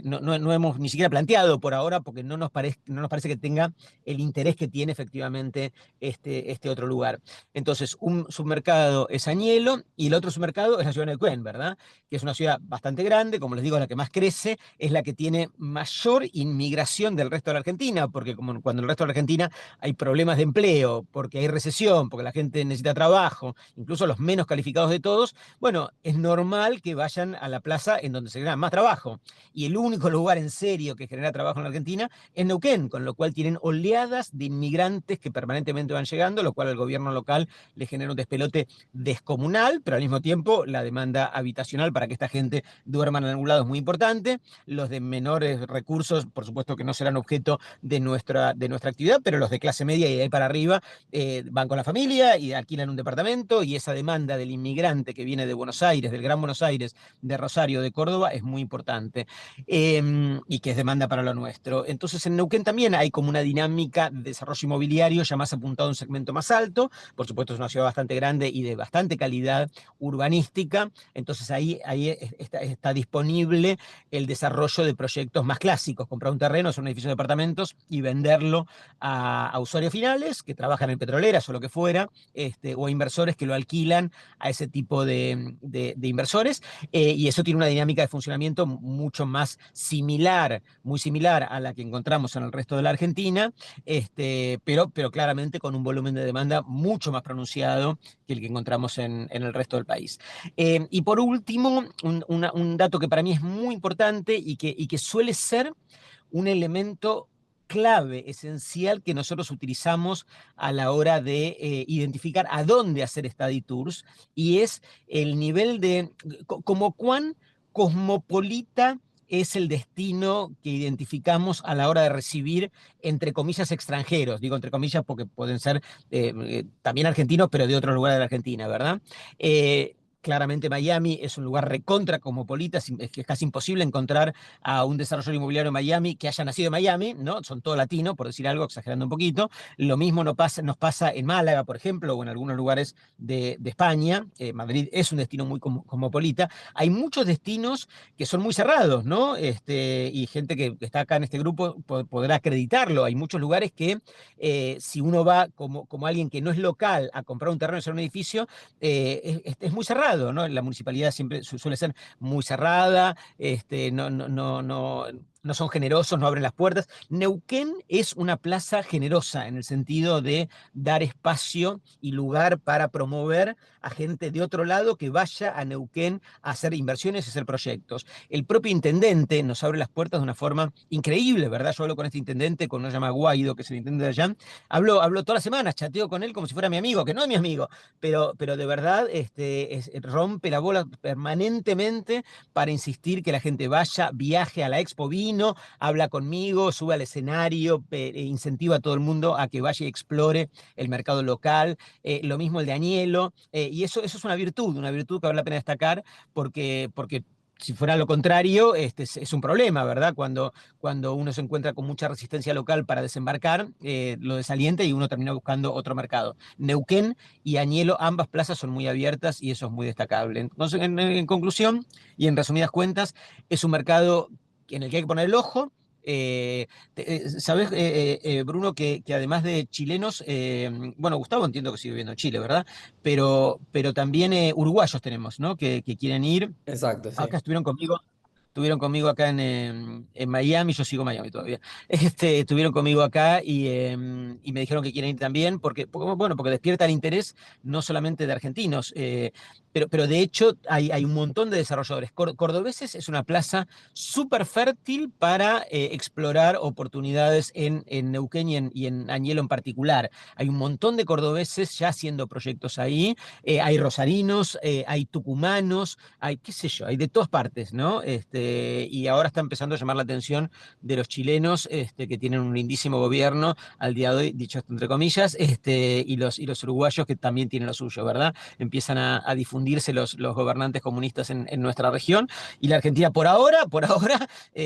no hemos ni siquiera planteado por ahora, porque no nos parece que tenga el interés que tiene efectivamente este otro lugar. Entonces, un submercado es Añelo y el otro submercado es la ciudad de Neuquén, ¿verdad? Que es una ciudad bastante grande, como les digo, la que más crece, es la que tiene mayor inmigración del resto de la Argentina, porque como cuando el resto de la Argentina hay problemas de empleo, porque hay recesión, porque la gente necesita trabajo, incluso los menos calificados de todos, bueno, es normal que vayan a la plaza en donde se genera más trabajo. Y el único lugar en serio que genera trabajo en la Argentina es Neuquén, con lo cual tienen oleadas de inmigrantes que permanentemente van llegando, lo cual al gobierno local le genera un despelote descomunal, pero al mismo tiempo la demanda habitacional para que esta gente duerma en algún lado es muy importante. Los de menores recursos, por supuesto que no serán objeto de nuestra actividad, pero los de clase media y de ahí para arriba van con la familia y alquilan un departamento, y esa demanda del inmigrante que viene de Buenos Aires, del Gran Buenos Aires, de Rosario, de Córdoba, es muy importante, y que es demanda para lo nuestro. Entonces en Neuquén también hay como una dinámica de desarrollo inmobiliario ya más apuntado a un segmento más alto. Por supuesto es una ciudad bastante grande y de bastante calidad urbanística, entonces ahí está disponible el desarrollo de proyectos más clásicos: comprar un terreno, hacer un edificio de departamentos y venderlo a usuarios finales que trabajan en petroleras o lo que fuera, o a inversores que lo alquilan a ese tipo de inversores, y eso tiene una dinámica de funcionamiento mucho más similar, muy similar a la que encontramos en el resto de la Argentina, pero claramente con un volumen de demanda mucho más pronunciado que el que encontramos en el resto del país. Y por último, un dato que para mí es muy importante y que suele ser un elemento clave esencial que nosotros utilizamos a la hora de identificar a dónde hacer study tours, y es el nivel de, como cuán cosmopolita es el destino que identificamos a la hora de recibir, entre comillas, extranjeros. Digo entre comillas porque pueden ser también argentinos, pero de otros lugares de la Argentina, ¿verdad? Claramente Miami es un lugar recontra cosmopolita, es que es casi imposible encontrar a un desarrollador inmobiliario en Miami que haya nacido en Miami, ¿no? Son todos latinos, por decir algo, exagerando un poquito. Lo mismo nos pasa en Málaga, por ejemplo, o en algunos lugares de España. Madrid es un destino muy cosmopolita. Hay muchos destinos que son muy cerrados, ¿no? Y gente que está acá en este grupo podrá acreditarlo. Hay muchos lugares que si uno va como alguien que no es local a comprar un terreno y hacer un edificio, es muy cerrado, ¿no? La municipalidad siempre suele ser muy cerrada, no son generosos, no abren las puertas. Neuquén es una plaza generosa en el sentido de dar espacio y lugar para promover a gente de otro lado que vaya a Neuquén a hacer inversiones y hacer proyectos. El propio intendente nos abre las puertas de una forma increíble, ¿verdad? Yo hablo con este intendente, con uno llama Guaido, que es el intendente de allá. Hablo todas las semanas, chateo con él como si fuera mi amigo, que no es mi amigo, pero de verdad rompe la bola permanentemente para insistir que la gente vaya, viaje a la Expo Vino, habla conmigo, sube al escenario, incentiva a todo el mundo a que vaya y explore el mercado local. Lo mismo el de Añelo, y eso es una virtud que vale la pena destacar porque si fuera lo contrario, es un problema, ¿verdad? Cuando uno se encuentra con mucha resistencia local para desembarcar, lo desalienta y uno termina buscando otro mercado. Neuquén y Añelo, ambas plazas son muy abiertas y eso es muy destacable. Entonces, en conclusión y en resumidas cuentas, es un mercado en el que hay que poner el ojo. ¿Sabes, Bruno, que además de chilenos, bueno, Gustavo entiendo que sigue viviendo en Chile, ¿verdad? Pero también uruguayos tenemos, ¿no? Que quieren ir. Exacto, sí. Acá estuvieron conmigo acá en Miami, yo sigo en Miami todavía. Estuvieron conmigo acá y me dijeron que quieren ir también, bueno, porque despierta el interés no solamente de argentinos, pero de hecho hay un montón de desarrolladores. Cordobeses es una plaza súper fértil para explorar oportunidades en Neuquén y en Añelo en particular. Hay un montón de cordobeses ya haciendo proyectos ahí, hay rosarinos, hay tucumanos, hay, qué sé yo, hay de todas partes, ¿no? Y ahora está empezando a llamar la atención de los chilenos, que tienen un lindísimo gobierno al día de hoy, dicho esto entre comillas, y los uruguayos que también tienen lo suyo, ¿verdad? Empiezan a difundirse los gobernantes comunistas en nuestra región, y la Argentina por ahora,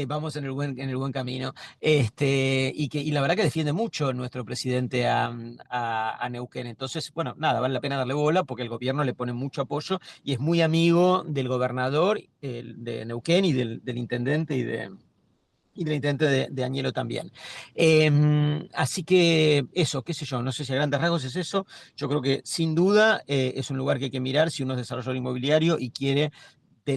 vamos en el buen camino. Y la verdad que defiende mucho nuestro presidente a Neuquén. Entonces, bueno, nada, vale la pena darle bola porque el gobierno le pone mucho apoyo y es muy amigo del gobernador de Neuquén y del intendente y del intendente de Añelo también. Así que eso, qué sé yo, no sé si a grandes rasgos es eso. Yo creo que sin duda es un lugar que hay que mirar si uno es desarrollador inmobiliario y quiere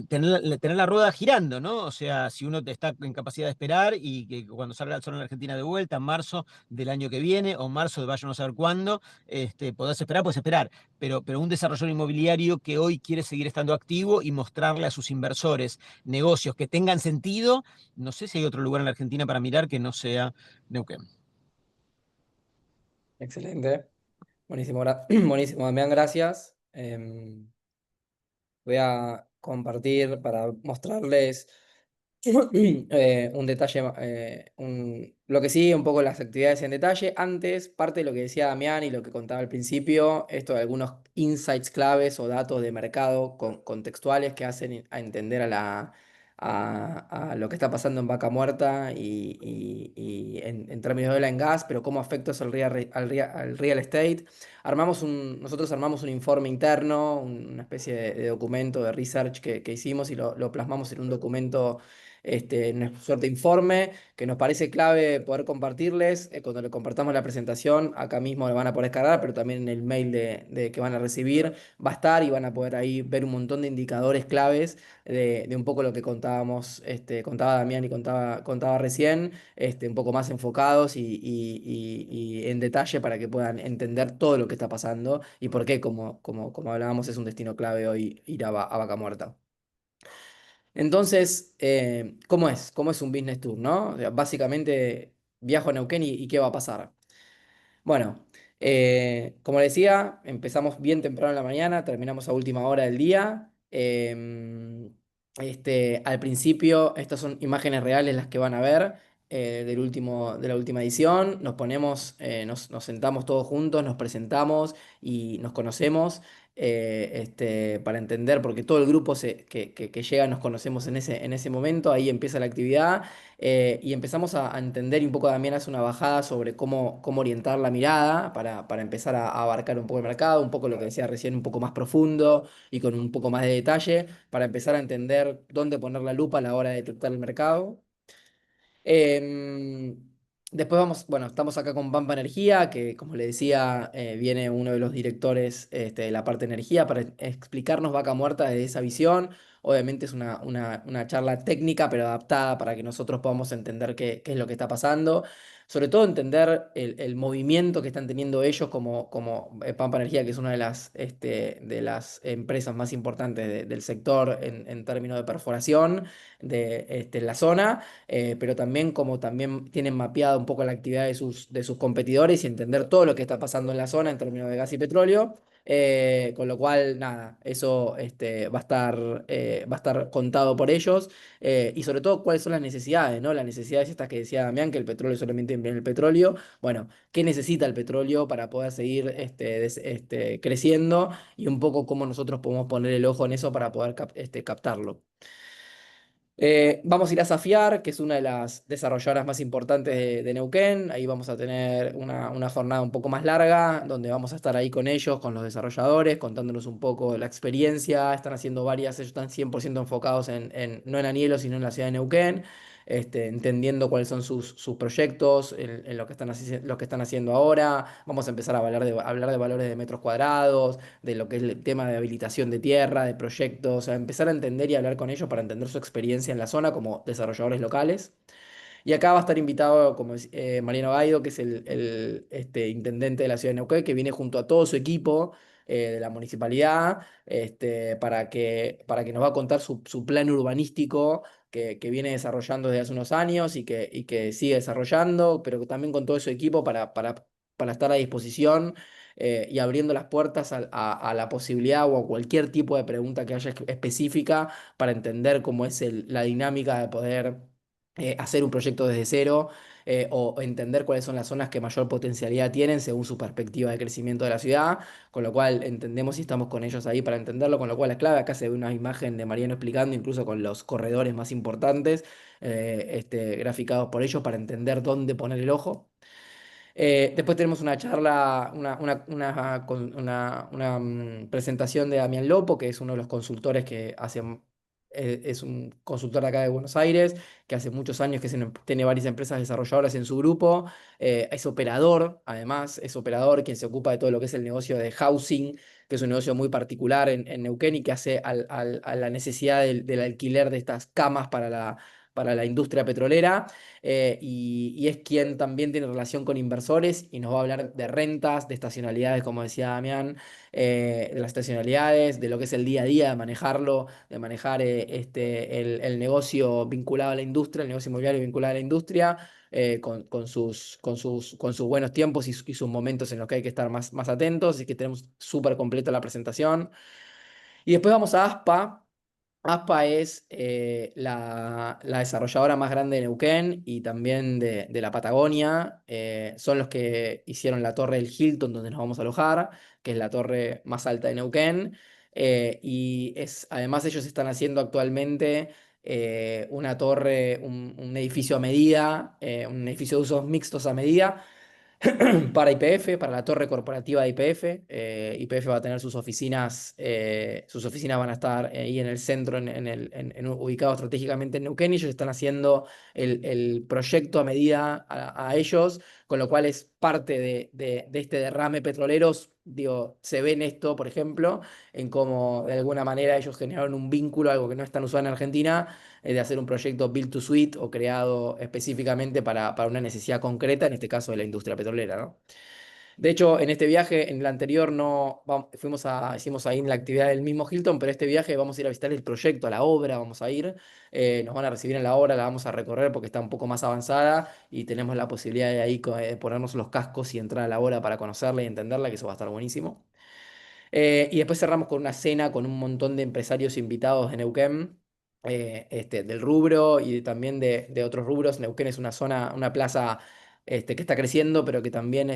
tener la rueda girando, ¿no? O sea, si uno está en capacidad de esperar y que cuando salga el sol en la Argentina de vuelta, en marzo del año que viene o marzo de vaya a no saber cuándo, podés esperar, puedes esperar. Pero un desarrollador inmobiliario que hoy quiere seguir estando activo y mostrarle a sus inversores negocios que tengan sentido, no sé si hay otro lugar en la Argentina para mirar que no sea Neuquén. Excelente. Buenísimo, buenísimo, Damián, gracias. Voy a compartir para mostrarles un detalle, lo que sí, un poco las actividades en detalle. Antes, parte de lo que decía Damián y lo que contaba al principio, esto de algunos insights claves o datos de mercado contextuales que hacen a entender a lo que está pasando en Vaca Muerta y en términos de oil and gas, pero cómo afecta eso al real estate. Nosotros armamos un informe interno, una especie de documento de research que hicimos y lo plasmamos en un documento, una suerte de informe que nos parece clave poder compartirles. Cuando le compartamos la presentación, acá mismo le van a poder descargar, pero también en el mail que van a recibir va a estar y van a poder ahí ver un montón de indicadores claves de un poco lo que contábamos, contaba Damián y contaba recién, un poco más enfocados y en detalle para que puedan entender todo lo que está pasando y por qué, como hablábamos, es un destino clave hoy ir a Vaca Muerta. Entonces, ¿cómo es? ¿Cómo es un business tour, no? O sea, básicamente viajo a Neuquén y qué va a pasar. Bueno, como decía, empezamos bien temprano en la mañana, terminamos a última hora del día. Al principio, estas son imágenes reales las que van a ver de la última edición. Nos ponemos, nos sentamos todos juntos, nos presentamos y nos conocemos para entender, porque todo el grupo que llega nos conocemos en ese momento, ahí empieza la actividad. Y empezamos a entender, y un poco también hace una bajada sobre cómo orientar la mirada para empezar a abarcar un poco el mercado, un poco lo que decía recién, un poco más profundo y con un poco más de detalle, para empezar a entender dónde poner la lupa a la hora de detectar el mercado. Em, Después vamos, bueno, estamos acá con Pampa Energía, que como le decía, viene uno de los directores de la parte de energía para explicarnos Vaca Muerta desde esa visión. Obviamente es una charla técnica, pero adaptada para que nosotros podamos entender qué es lo que está pasando. Sobre todo entender el movimiento que están teniendo ellos como Pampa Energía, que es una de las empresas más importantes del sector en términos de perforación en la zona, pero también como también tienen mapeado un poco la actividad de sus competidores y entender todo lo que está pasando en la zona en términos de gas y petróleo. Con lo cual, nada, eso va a estar contado por ellos, y sobre todo cuáles son las necesidades, ¿no? Las necesidades estas que decía Damián, que el petróleo solamente viene el petróleo. Bueno, ¿qué necesita el petróleo para poder seguir creciendo? Y un poco cómo nosotros podemos poner el ojo en eso para poder captarlo. Vamos a ir a Safiar, que es una de las desarrolladoras más importantes de Neuquén. Ahí vamos a tener una jornada un poco más larga, donde vamos a estar ahí con ellos, con los desarrolladores, contándonos un poco de la experiencia. Están haciendo varias, ellos están 100% enfocados no en Anielo, sino en la ciudad de Neuquén, entendiendo cuáles son sus proyectos, en lo que están haciendo ahora. Vamos a empezar a hablar de valores de metros cuadrados, de lo que es el tema de habilitación de tierra, de proyectos, a empezar a entender y hablar con ellos para entender su experiencia en la zona como desarrolladores locales. Y acá va a estar invitado como Mariano Gaido, que es el intendente de la ciudad de Neuquén, que viene junto a todo su equipo de la municipalidad, para que nos va a contar su plan urbanístico que viene desarrollando desde hace unos años y que sigue desarrollando, pero también con todo su equipo para estar a disposición, y abriendo las puertas a la posibilidad o a cualquier tipo de pregunta que haya específica para entender cómo es la dinámica de poder hacer un proyecto desde cero, o entender cuáles son las zonas que mayor potencialidad tienen según su perspectiva de crecimiento de la ciudad, con lo cual entendemos y estamos con ellos ahí para entenderlo, con lo cual es clave. Acá se ve una imagen de Mariano explicando, incluso con los corredores más importantes, graficados por ellos para entender dónde poner el ojo. Después tenemos una charla, presentación de Damián Lopo, que es uno de los consultores que es un consultor de acá de Buenos Aires, que hace muchos años que tiene varias empresas desarrolladoras en su grupo. Es operador, además, es operador quien se ocupa de todo lo que es el negocio de housing, que es un negocio muy particular en Neuquén y que hace a la necesidad del alquiler de estas camas para la industria petrolera. Y es quien también tiene relación con inversores y nos va a hablar de rentas, de estacionalidades, como decía Damián, de las estacionalidades, de lo que es el día a día, de manejarlo, de manejar el negocio vinculado a la industria, el negocio inmobiliario vinculado a la industria, con sus buenos tiempos y sus momentos en los que hay que estar más atentos. Así que tenemos súper completa la presentación. Y después vamos a ASPA. ASPA es la desarrolladora más grande de Neuquén y también de la Patagonia. Son los que hicieron la torre del Hilton, donde nos vamos a alojar, que es la torre más alta de Neuquén. Además, ellos están haciendo actualmente una torre, un edificio a medida, un edificio de usos mixtos a medida para YPF, para la torre corporativa de YPF. YPF va a tener sus oficinas van a estar ahí en el centro, ubicado estratégicamente en Neuquén, y ellos están haciendo el proyecto a medida a ellos, con lo cual es parte de este derrame petrolero. Digo, se ve en esto, por ejemplo, en cómo de alguna manera ellos generaron un vínculo, algo que no es tan usual en Argentina, de hacer un proyecto build to suite o creado específicamente para una necesidad concreta, en este caso de la industria petrolera, ¿no? De hecho, en este viaje, en el anterior no hicimos ahí la actividad del mismo Hilton, pero este viaje vamos a ir a visitar el proyecto, a la obra, vamos a ir. Nos van a recibir en la obra, la vamos a recorrer porque está un poco más avanzada y tenemos la posibilidad de ahí ponernos los cascos y entrar a la obra para conocerla y entenderla, que eso va a estar buenísimo. Y después cerramos con una cena con un montón de empresarios invitados de Neuquén, del rubro y también de otros rubros. Neuquén es una zona, una plaza que está creciendo, pero que también no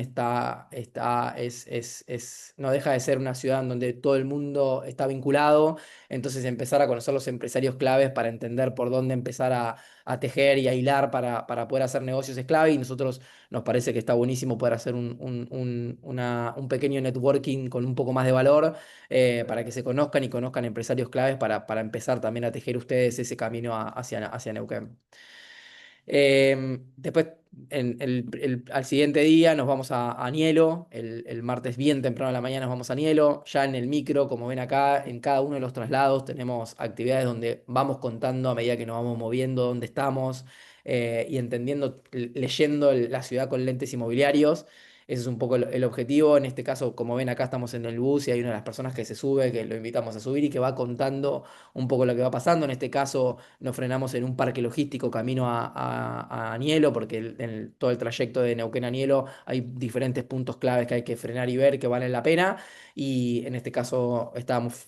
deja de ser una ciudad en donde todo el mundo está vinculado. Entonces empezar a conocer los empresarios claves para entender por dónde empezar a tejer y a hilar para poder hacer negocios es clave. Y nosotros nos parece que está buenísimo poder hacer un pequeño networking con un poco más de valor, para que se conozcan y conozcan empresarios claves para empezar también a tejer ustedes ese camino hacia Neuquén. Después, al siguiente día nos vamos a Anielo, el martes bien temprano de la mañana nos vamos a Anielo, ya en el micro, como ven acá, en cada uno de los traslados tenemos actividades donde vamos contando a medida que nos vamos moviendo dónde estamos, y entendiendo, leyendo la ciudad con lentes inmobiliarios. Ese es un poco el objetivo. En este caso, como ven acá, estamos en el bus y hay una de las personas que se sube, que lo invitamos a subir y que va contando un poco lo que va pasando. En este caso, nos frenamos en un parque logístico camino a Anielo, porque en todo el trayecto de Neuquén a Anielo hay diferentes puntos claves que hay que frenar y ver que valen la pena. Y en este caso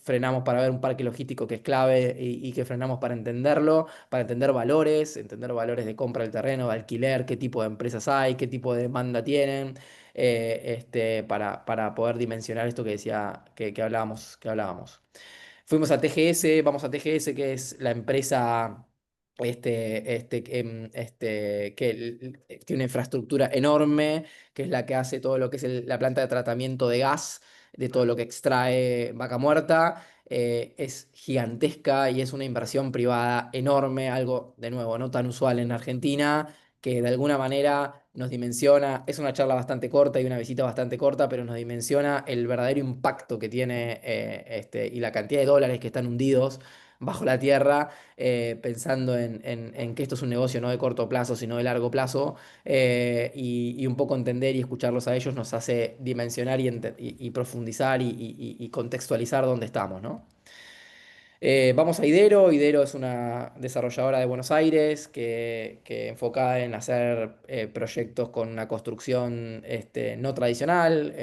frenamos para ver un parque logístico que es clave y que frenamos para entenderlo, para entender valores de compra del terreno, de alquiler, qué tipo de empresas hay, qué tipo de demanda tienen, para poder dimensionar esto que decía, que hablábamos. Fuimos a TGS, vamos a TGS, que es la empresa que tiene una infraestructura enorme, que es la que hace todo lo que es la planta de tratamiento de gas, de todo lo que extrae Vaca Muerta. Es gigantesca y es una inversión privada enorme, algo de nuevo no tan usual en Argentina, que de alguna manera nos dimensiona, es una charla bastante corta y una visita bastante corta, pero nos dimensiona el verdadero impacto que tiene, y la cantidad de dólares que están hundidos bajo la tierra, pensando en que esto es un negocio no de corto plazo, sino de largo plazo, y un poco entender y escucharlos a ellos nos hace dimensionar y profundizar y contextualizar dónde estamos, ¿no? Vamos a Idero. Idero es una desarrolladora de Buenos Aires que enfocada en hacer proyectos con una construcción, no tradicional,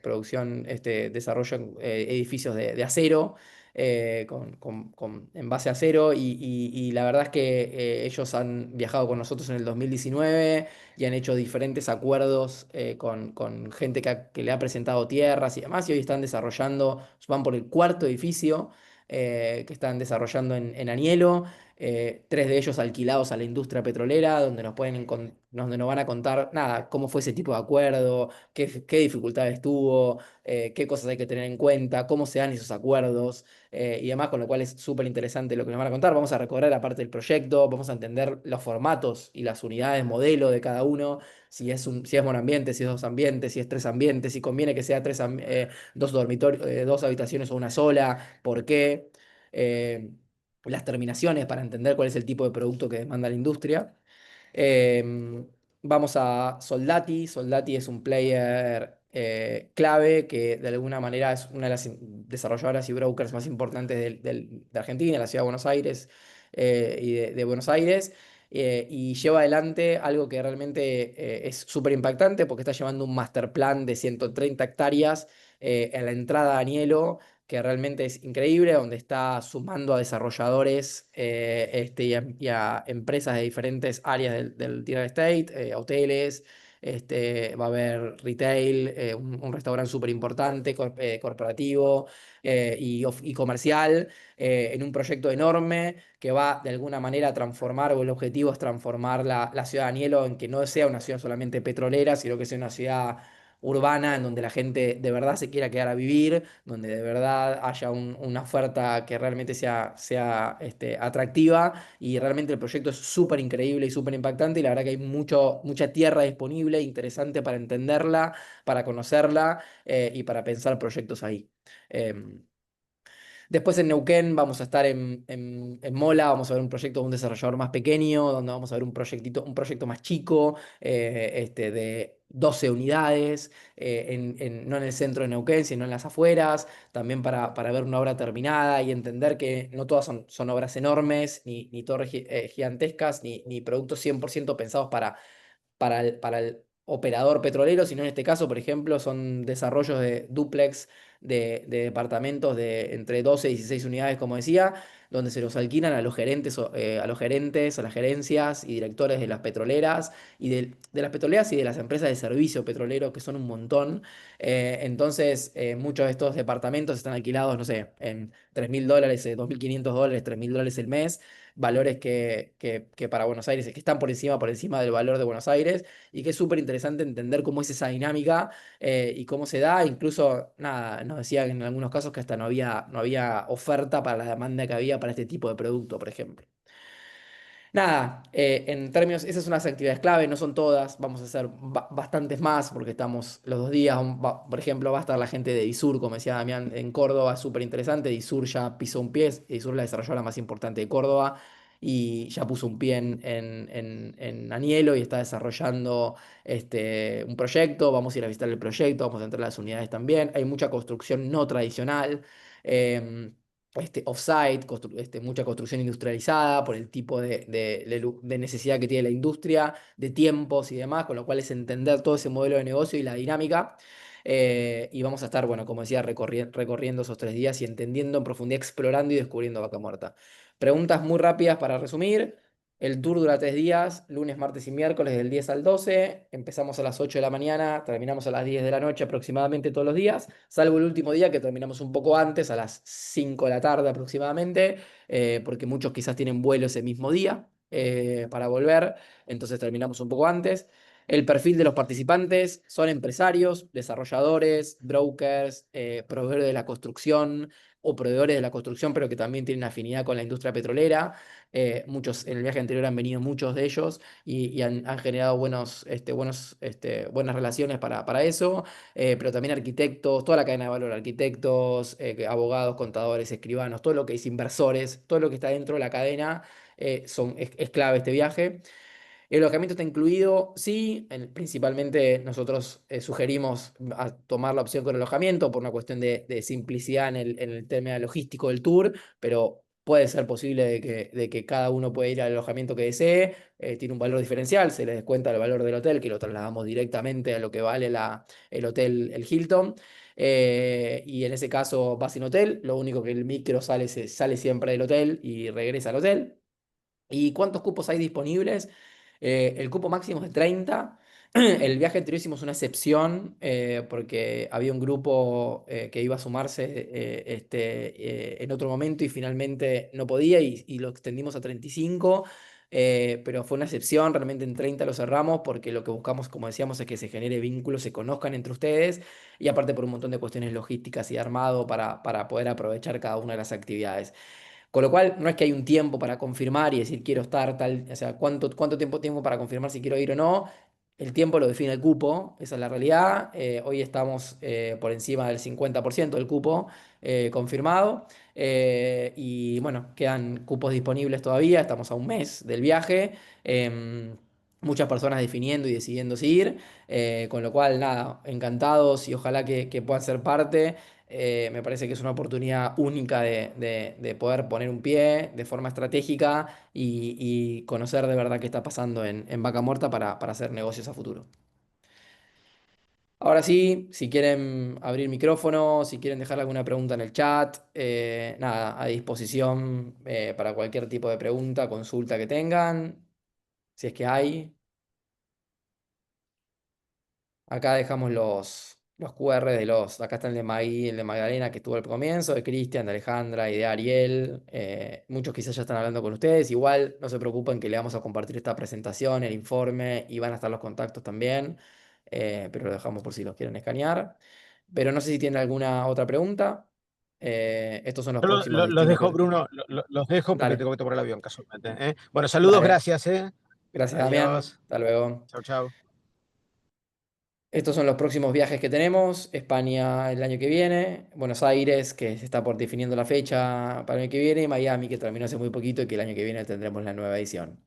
producción, desarrollo edificios de acero, en base a acero. Y la verdad es que ellos han viajado con nosotros en el 2019 y han hecho diferentes acuerdos, con gente que le ha presentado tierras y demás, y hoy están desarrollando, van por el cuarto edificio, que están desarrollando en Anielo, tres de ellos alquilados a la industria petrolera, donde nos van a contar nada, cómo fue ese tipo de acuerdo, qué dificultades tuvo, qué cosas hay que tener en cuenta, cómo se dan esos acuerdos, y demás, con lo cual es súper interesante lo que nos van a contar. Vamos a recorrer aparte del proyecto, vamos a entender los formatos y las unidades modelo de cada uno, si es monoambiente, si es dos ambientes, si es tres ambientes, si conviene que sea dos dormitorios, dos habitaciones o una sola, por qué, eh, las terminaciones para entender cuál es el tipo de producto que demanda la industria. Eh, Vamos a Soldati. Soldati es un player clave que de alguna manera es una de las desarrolladoras y brokers más importantes de Argentina, de la ciudad de Buenos Aires, y de Buenos Aires. Y lleva adelante algo que realmente es súper impactante porque está llevando un master plan de 130 hectáreas, en la entrada a Anielo, que realmente es increíble, donde está sumando a desarrolladores, y a empresas de diferentes áreas del real estate, hoteles, va a haber retail, un restaurante súper importante, corporativo, y comercial, en un proyecto enorme que va de alguna manera a transformar, o el objetivo es transformar la ciudad de Anielo en que no sea una ciudad solamente petrolera, sino que sea una ciudad urbana en donde la gente de verdad se quiera quedar a vivir, donde de verdad haya una oferta que realmente sea atractiva. Y realmente el proyecto es súper increíble y súper impactante, y la verdad que hay mucha tierra disponible, interesante para entenderla, para conocerla, y para pensar proyectos ahí. Em, Después en Neuquén vamos a estar en Mola, vamos a ver un proyecto de un desarrollador más pequeño, donde vamos a ver un proyecto más chico, 12 unidades, no en el centro de Neuquén, sino en las afueras, también para ver una obra terminada y entender que no todas son obras enormes, ni torres gigantescas, ni productos 100% pensados para el operador petrolero, sino en este caso, por ejemplo, son desarrollos de dúplex de departamentos de entre 12 y 16 unidades, como decía, donde se los alquilan a los gerentes, a las gerencias y directores de las petroleras y de las petroleras y de las empresas de servicio petrolero, que son un montón. Entonces, muchos de estos departamentos están alquilados, no sé, en $3.000, $2.500, $3.000 el mes, valores que para Buenos Aires, que están por encima del valor de Buenos Aires, y que es súper interesante entender cómo es esa dinámica y cómo se da. Incluso, nada, nos decía en algunos casos que hasta no había oferta para la demanda que había para este tipo de producto, por ejemplo. Nada, en términos, esas son las actividades clave, no son todas, vamos a hacer bastantes más porque estamos los 2 días, por ejemplo, va a estar la gente de Disur, como decía Damián, en Córdoba, súper interesante. Disur ya pisó un pie, Disur la desarrolladora más importante de Córdoba y ya puso un pie en Anielo y está desarrollando un proyecto. Vamos a ir a visitar el proyecto, vamos a entrar a las unidades también. Hay mucha construcción no tradicional. em, Offsite, mucha construcción industrializada por el tipo de necesidad que tiene la industria, de tiempos y demás, con lo cual es entender todo ese modelo de negocio y la dinámica. Y vamos a estar, bueno, como decía, recorriendo esos 3 días y entendiendo en profundidad, explorando y descubriendo Vaca Muerta. Preguntas muy rápidas para resumir. El tour dura 3 días, lunes, martes y miércoles del 10 al 12. Empezamos a las 8 de la mañana, terminamos a las 10 de la noche aproximadamente todos los días, salvo el último día que terminamos un poco antes, a las 5 de la tarde aproximadamente, porque muchos quizás tienen vuelo ese mismo día para volver, entonces terminamos un poco antes. El perfil de los participantes son empresarios, desarrolladores, brokers, proveedores de la construcción o proveedores de la construcción, pero que también tienen afinidad con la industria petrolera. Muchos, en el viaje anterior han venido muchos de ellos y han generado buenas relaciones para eso, pero también arquitectos, toda la cadena de valor, arquitectos, abogados, contadores, escribanos, todo lo que es inversores, todo lo que está dentro de la cadena, es clave este viaje. El alojamiento está incluido, sí, principalmente nosotros sugerimos tomar la opción con alojamiento por una cuestión de simplicidad en el tema logístico del tour, pero puede ser posible de que cada uno puede ir al alojamiento que desee. Tiene un valor diferencial, se le descuenta el valor del hotel, que lo trasladamos directamente a lo que vale el hotel, el Hilton. Y en ese caso va sin hotel, lo único que el micro sale siempre del hotel y regresa al hotel. ¿Y cuántos cupos hay disponibles? El cupo máximo es de 30. El viaje anterior hicimos una excepción porque había un grupo que iba a sumarse en otro momento y finalmente no podía y lo extendimos a 35. Pero fue una excepción, realmente en 30 lo cerramos porque lo que buscamos, como decíamos, es que se genere vínculos, se conozcan entre ustedes y aparte por un montón de cuestiones logísticas y de armado para poder aprovechar cada una de las actividades. Con lo cual, no es que hay un tiempo para confirmar y decir quiero estar tal, o sea, cuánto tiempo tengo para confirmar si quiero ir o no. El tiempo lo define el cupo, esa es la realidad. Hoy estamos por encima del 50% del cupo confirmado. Y bueno, quedan cupos disponibles todavía, estamos a un mes del viaje. Muchas personas definiendo y decidiendo si ir. Con lo cual, nada, encantados y ojalá que puedan ser parte. Me parece que es una oportunidad única de poder poner un pie de forma estratégica y conocer de verdad qué está pasando en Vaca Muerta para hacer negocios a futuro. Ahora sí, si quieren abrir micrófono, si quieren dejar alguna pregunta en el chat, nada, a disposición para cualquier tipo de pregunta, consulta que tengan, si es que hay. Acá dejamos los QR acá está el de Maggie, el de Magdalena que estuvo al comienzo, de Cristian, de Alejandra y de Ariel. Muchos quizás ya están hablando con ustedes. Igual no se preocupen que le vamos a compartir esta presentación, el informe y van a estar los contactos también. Pero lo dejamos por si los quieren escanear. Pero no sé si tienen alguna otra pregunta. Estos son los Yo próximos los destinos dejo, que... Bruno, los dejo porque Dale, tengo que tomar el avión casualmente. ¿Eh? Bueno, saludos, dale. gracias. Gracias, Damián. Adiós. Hasta luego. Chau, chau. Estos son los próximos viajes que tenemos. España el año que viene, Buenos Aires, que se está por definiendo la fecha para el año que viene, y Miami, que terminó hace muy poquito y que el año que viene tendremos la nueva edición.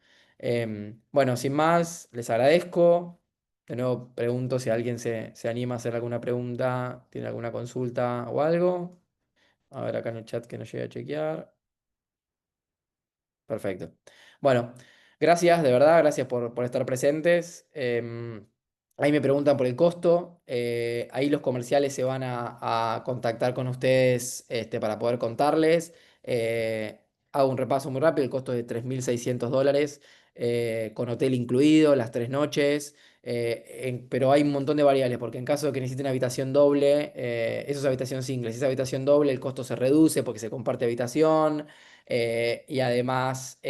Bueno, sin más, les agradezco. De nuevo, pregunto si alguien se anima a hacer alguna pregunta, tiene alguna consulta o algo. A ver acá en el chat que nos llegue a chequear. Perfecto. Bueno, gracias, de verdad, gracias por estar presentes. Ahí me preguntan por el costo. Ahí los comerciales se van a contactar con ustedes para poder contarles. Hago un repaso muy rápido. El costo es de $3.600 con hotel incluido, las 3 noches. Pero hay un montón de variables, porque en caso de que necesiten habitación doble, eso es habitación single. Si es habitación doble, el costo se reduce porque se comparte habitación. Y además,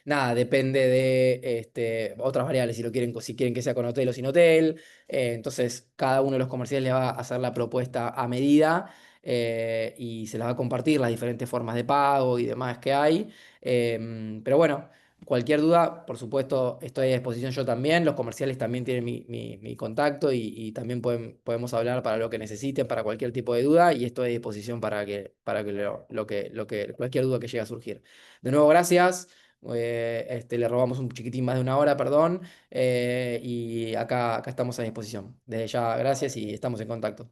nada, depende de otras variables, si quieren que sea con hotel o sin hotel. Entonces, cada uno de los comerciales le va a hacer la propuesta a medida y se las va a compartir las diferentes formas de pago y demás que hay. Pero bueno. Cualquier duda, por supuesto, estoy a disposición yo también. Los comerciales también tienen mi contacto y también podemos hablar para lo que necesiten, para cualquier tipo de duda, y estoy a disposición para que cualquier duda que llegue a surgir. De nuevo, gracias. Le robamos un chiquitín más de una hora, perdón, y acá estamos a disposición. Desde ya, gracias y estamos en contacto.